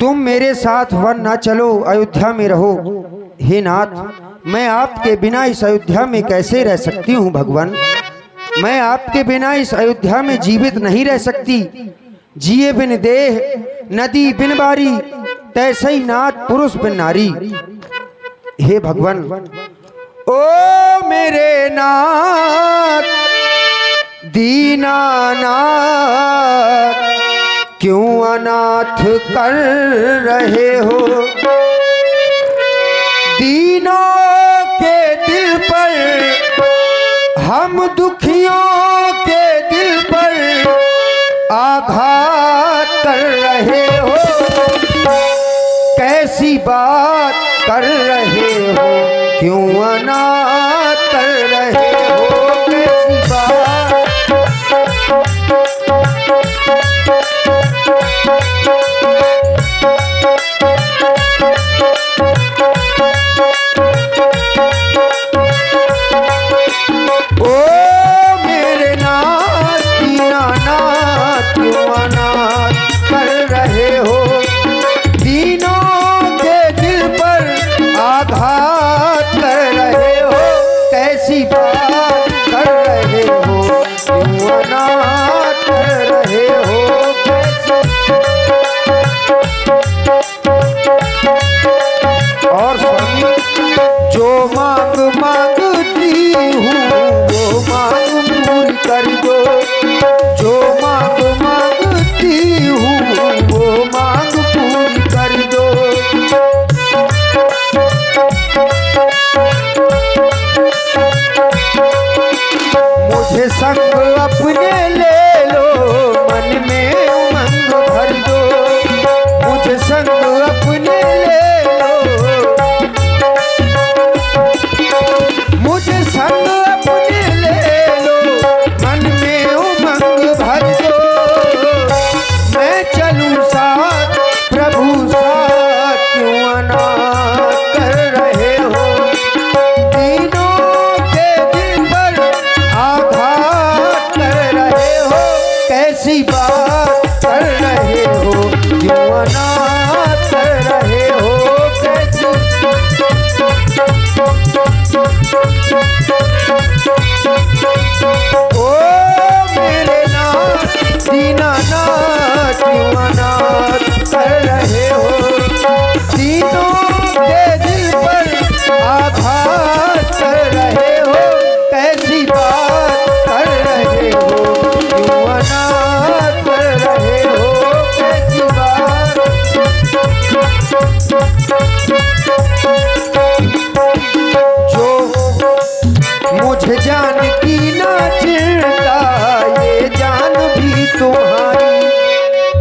तुम मेरे साथ वन ना चलो, अयोध्या में रहो। हे नाथ, मैं आपके बिना इस अयोध्या में कैसे रह सकती हूँ भगवान? मैं आपके बिना इस अयोध्या में जीवित नहीं रह सकती। जिए बिन देह नदी बिन बारी, तैसे ही नाथ पुरुष बिन नारी। हे भगवान, ओ मेरे नाथ दीनानाथ, क्यों अनाथ कर रहे हो? दीनों के दिल पर हम बात कर रहे हो, क्यों अनाथ कर रहे हो, कैसी बात। ओ मेरे नाथ दीनानाथ, क्यों अनाथ कर रहे हो, दीनों के दिल पर आघात कर रहे हो, कैसी बात कर रहे हो, क्यों अनाथ कर रहे हो, कैसी। और स्वामी जो मांग मांगती हूँ वो मांग पूरी कर दो, जो मांग मांगती हूँ वो मांग पूरी कर दो। मुझे संग अपने ले लो, मन में उमंग भर दो, मुझे संग अपने ले लो, मुझे संग अपने ले लो, मन में उमंग भर दो। मैं चलूं साथ प्रभु साथ, क्यों अनाथ कर रहे हो, दीनों के दिल पर आघात कर रहे हो, कैसी बात कर रहे हो, क्यों अनाथ कर रहे हो, कैसी। ओ मेरे नाथ दीनानाथ, क्यों अनाथ कर रहे हो, दीनों के दिल पर आघात कर रहे हो, कैसी बात कर रहे हो, क्यों अनाथ कर रहे हो, कैसी बात। जो मुझे जान की ना चिंता, ये जान भी तुम्हारी,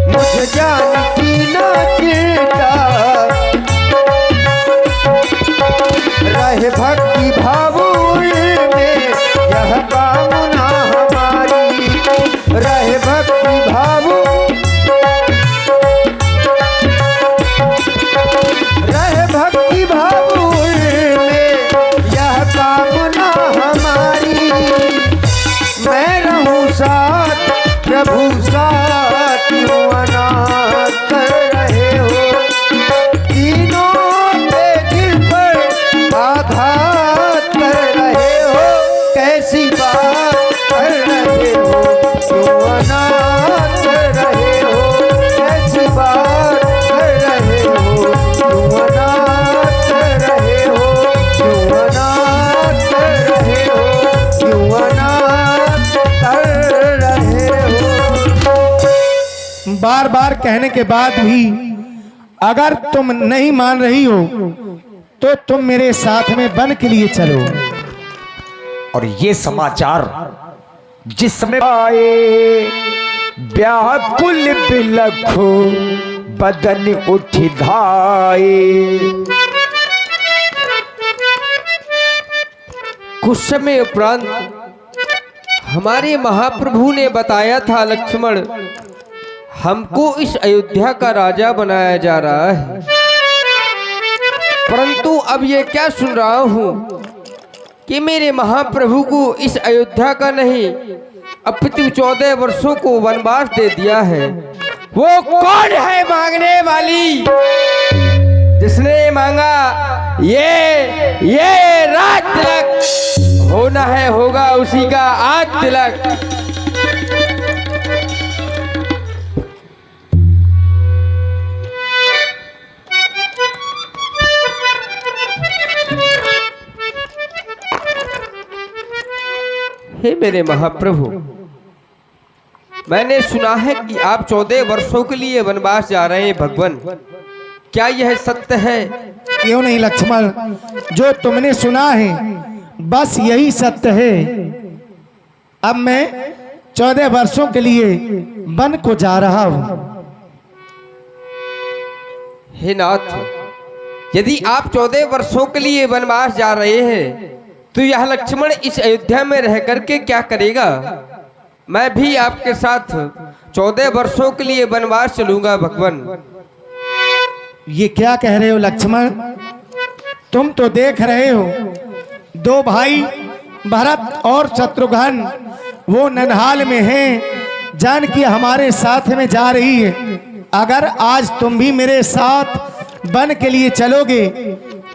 मुझे जान की ना चिंता, रहे भक्ति भाव में यह कामना हमारी, रहे भक्ति भाव, रहे भक्ति भाव में यह कामना हमारी। मैं रहूं साथ प्रभु साथ, क्यों अनाथ कर रहे हो, तीनों के दिल पर आघात कर रहे हो, कैसी बात कर रहे हो, क्यों अनाथ कर रहे हो, कैसी बात कर रहे हो, क्यों अनाथ कर रहे हो, क्यों अनाथ कर रहे हो, क्यों अनाथ कर रहे हो। बार बार कहने के बाद भी अगर तुम नहीं मान रही हो तो तुम मेरे साथ में वन के लिए चलो। और ये समाचार जिस समय आए, व्याकुल बिलखो बदन उठ धाए। कुछ समय उपरांत हमारे महाप्रभु ने बताया था, लक्ष्मण हमको इस अयोध्या का राजा बनाया जा रहा है, परंतु अब ये क्या सुन रहा हूँ कि मेरे महाप्रभु को इस अयोध्या का नहीं अपितु 14 वर्षों को वनवास दे दिया है। वो कौन है मांगने वाली, जिसने मांगा ये राज तिलक होना है, होगा उसी का आज तिलक। हे मेरे महाप्रभु, मैंने सुना है कि आप 14 वर्षों के लिए वनवास जा रहे हैं भगवान, क्या यह सत्य है? क्यों नहीं लक्ष्मण, जो तुमने सुना है बस यही सत्य है। अब मैं 14 वर्षों के लिए वन को जा रहा हूँ। हे नाथ, यदि आप 14 वर्षों के लिए वनवास जा रहे हैं तो यह लक्ष्मण इस अयोध्या में रह करके क्या करेगा? मैं भी आपके साथ 14 वर्षों के लिए वनवास चलूंगा भगवान। ये क्या कह रहे हो लक्ष्मण? तुम तो देख रहे हो दो भाई भरत और शत्रुघ्न वो ननहाल में हैं, जानकी हमारे साथ में जा रही है। अगर आज तुम भी मेरे साथ वन के लिए चलोगे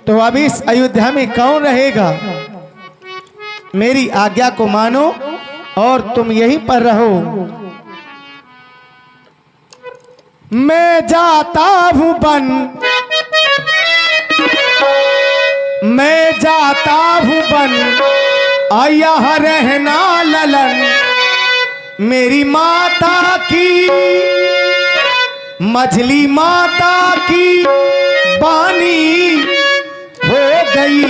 तो अब इस अयोध्या में कौन रहेगा? मेरी आज्ञा को मानो और तुम यहीं पर रहो। मैं जाता हूं वन, मैं जाता हूं वन, आया रहना ललन, मेरी माता की मछली माता की बानी हो गई।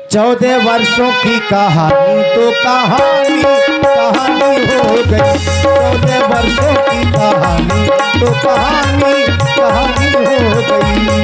14 वर्षों की कहानी तो कहानी कहानी हो गई। 14 वर्षों की कहानी तो कहानी कहानी हो गई।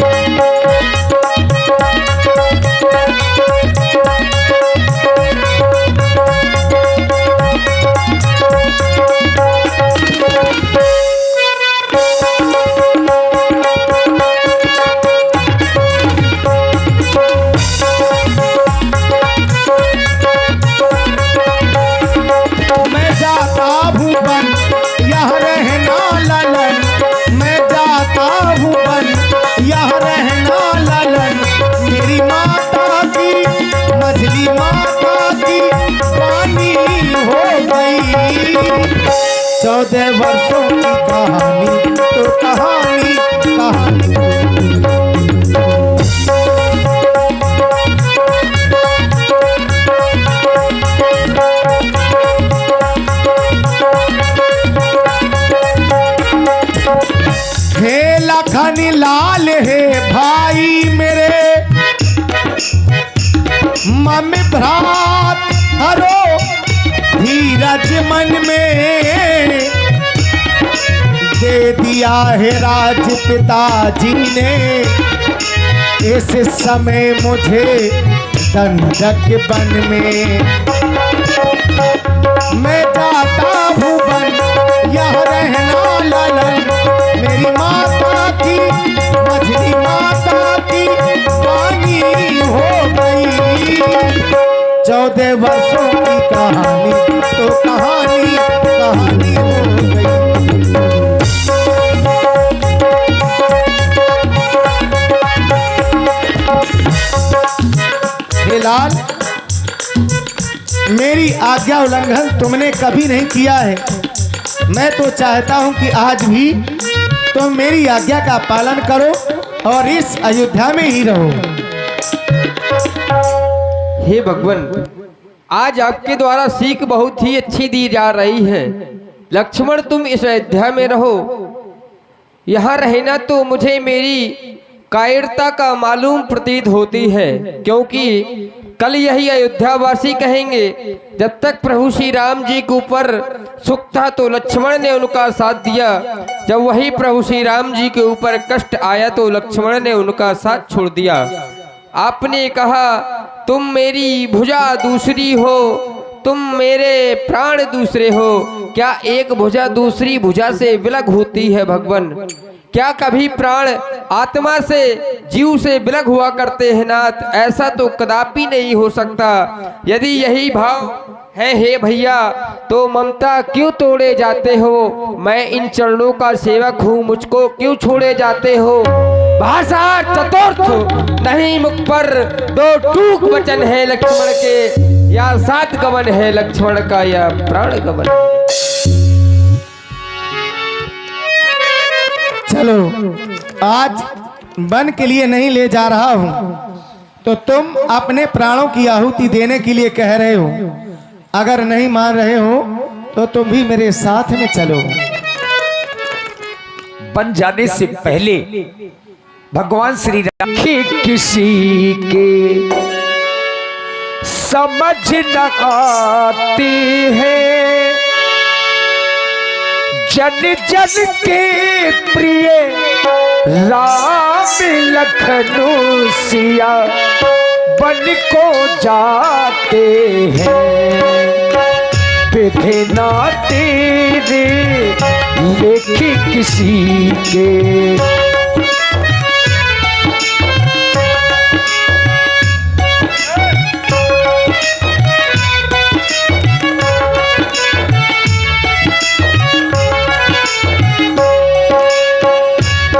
चौदह वर्षों की कहानी तो कहानी कहानी। हे लखन लाल है भाई मेरे, मम्मी भ्रात हरो धीरज मन में, दे दिया है राज पिताजी ने इस समय मुझे दंडक वन में। मैं जाता हूँ वन यह रहना ललन, मेरी माता की मछली माता की पानी हो गई। 14 वर्षों की कहानी तो कहानी कहानी हो गई। हे लाल, मेरी आज्ञा उल्लंघन तुमने कभी नहीं किया है। मैं तो चाहता हूं कि आज भी तुम मेरी आज्ञा का पालन करो और इस अयोध्या में ही रहो। हे भगवान, आज आपके द्वारा सीख बहुत ही अच्छी दी जा रही है। लक्ष्मण तुम इस अयोध्या में रहो। यहाँ रहना तो मुझे मेरी कायरता का मालूम प्रतीत होती है, क्योंकि कल यही अयोध्यावासी कहेंगे जब तक प्रभु श्री राम जी के ऊपर सुख था तो लक्ष्मण ने उनका साथ दिया, जब वही प्रभु श्री राम जी के ऊपर कष्ट आया तो लक्ष्मण ने उनका साथ छोड़ दिया। आपने कहा तुम मेरी भुजा दूसरी हो, तुम मेरे प्राण दूसरे हो। क्या एक भुजा दूसरी भुजा से विलग होती है भगवान? क्या कभी प्राण आत्मा से जीव से विलग हुआ करते हैं नाथ? ऐसा तो कदापि नहीं हो सकता। यदि यही भाव है हे भैया तो ममता क्यों तोड़े जाते हो? मैं इन चरणों का सेवक हूँ, मुझको क्यों छोड़े जाते हो? भाषा चतुर्थ नहीं मुख पर, 2 टूक वचन है लक्ष्मण के, या 7 गमन है लक्ष्मण का या प्राण गमन। चलो, आज वन के लिए नहीं ले जा रहा हूं तो तुम अपने प्राणों की आहुति देने के लिए कह रहे हो। अगर नहीं मान रहे हो तो तुम भी मेरे साथ में चलो। बन जाने से पहले भगवान श्री राम के किसी के समझ न आती है, जन जन के प्रिय राम लखन सिया बन को जाते हैं, विधना तेरे लेखी किसी के।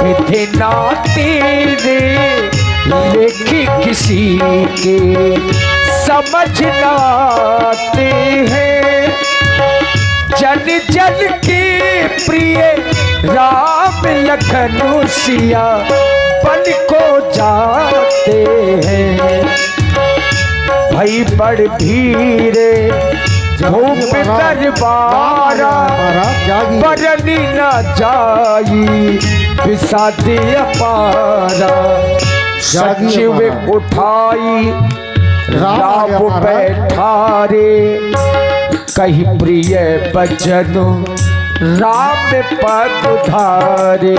विधना तेरे लेखी किसी के, समझ ना आते हैं जन जन के प्रिय राम लखन सिया बन को जाते हैं। भाई बड़ भीरे धूप दरबारा बरनी न जाई विसादी अपारा। सचिव उठाई राम बैठा रे, कही प्रिय बचन राम पद उधारे।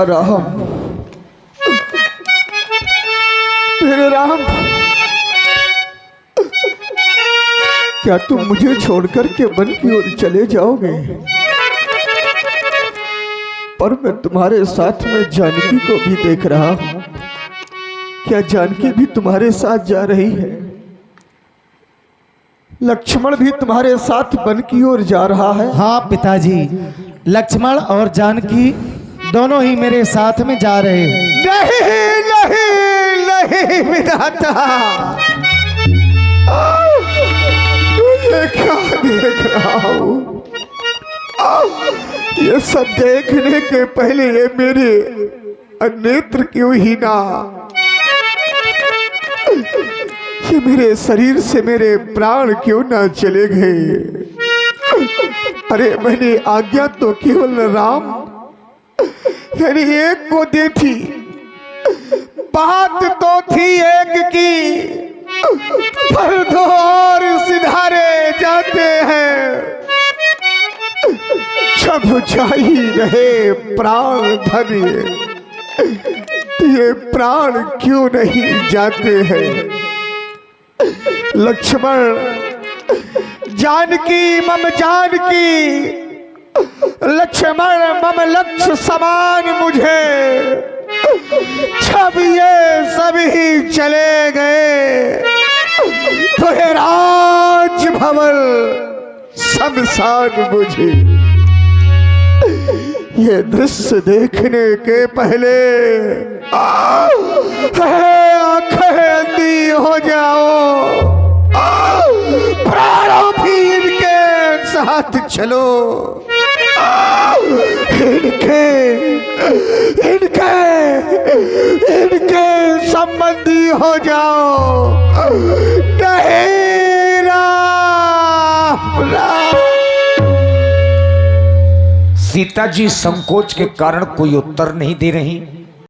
राम, मेरे राम, क्या तुम मुझे छोड़कर के वन की ओर चले जाओगे? पर मैं तुम्हारे साथ में जानकी को भी देख रहा हूं। क्या जानकी भी तुम्हारे साथ जा रही है? लक्ष्मण भी तुम्हारे साथ वन की ओर जा रहा है? हाँ पिताजी, लक्ष्मण और जानकी दोनों ही मेरे साथ में जा रहे हैं। नहीं नहीं नहीं विधाता, ये क्या देख रहा हूँ? ये सब देखने के पहले ये मेरे नेत्र क्यों ही ना, ये मेरे शरीर से मेरे प्राण क्यों ना चले गए? अरे मैंने आज्ञा तो केवल राम यानी एक को दी थी, बात तो थी एक की, पर दो और सिधारे जाते हैं। जब जा ही रहे प्राण धन, ये प्राण क्यों नहीं जाते हैं? लक्ष्मण, जानकी मम जानकी, लक्ष्मण मम लक्ष्य समान मुझे। जब ये सभी चले गए तो ये राज भवन शमशान मुझे। ये दृश्य देखने के पहले आंखें अंधी हो जाओ, प्राणों भी इनके साथ चलो। इनके इनके इनके संबंधी हो जाओ। नहीं राम राम। सीता जी संकोच के कारण कोई उत्तर नहीं दे रही।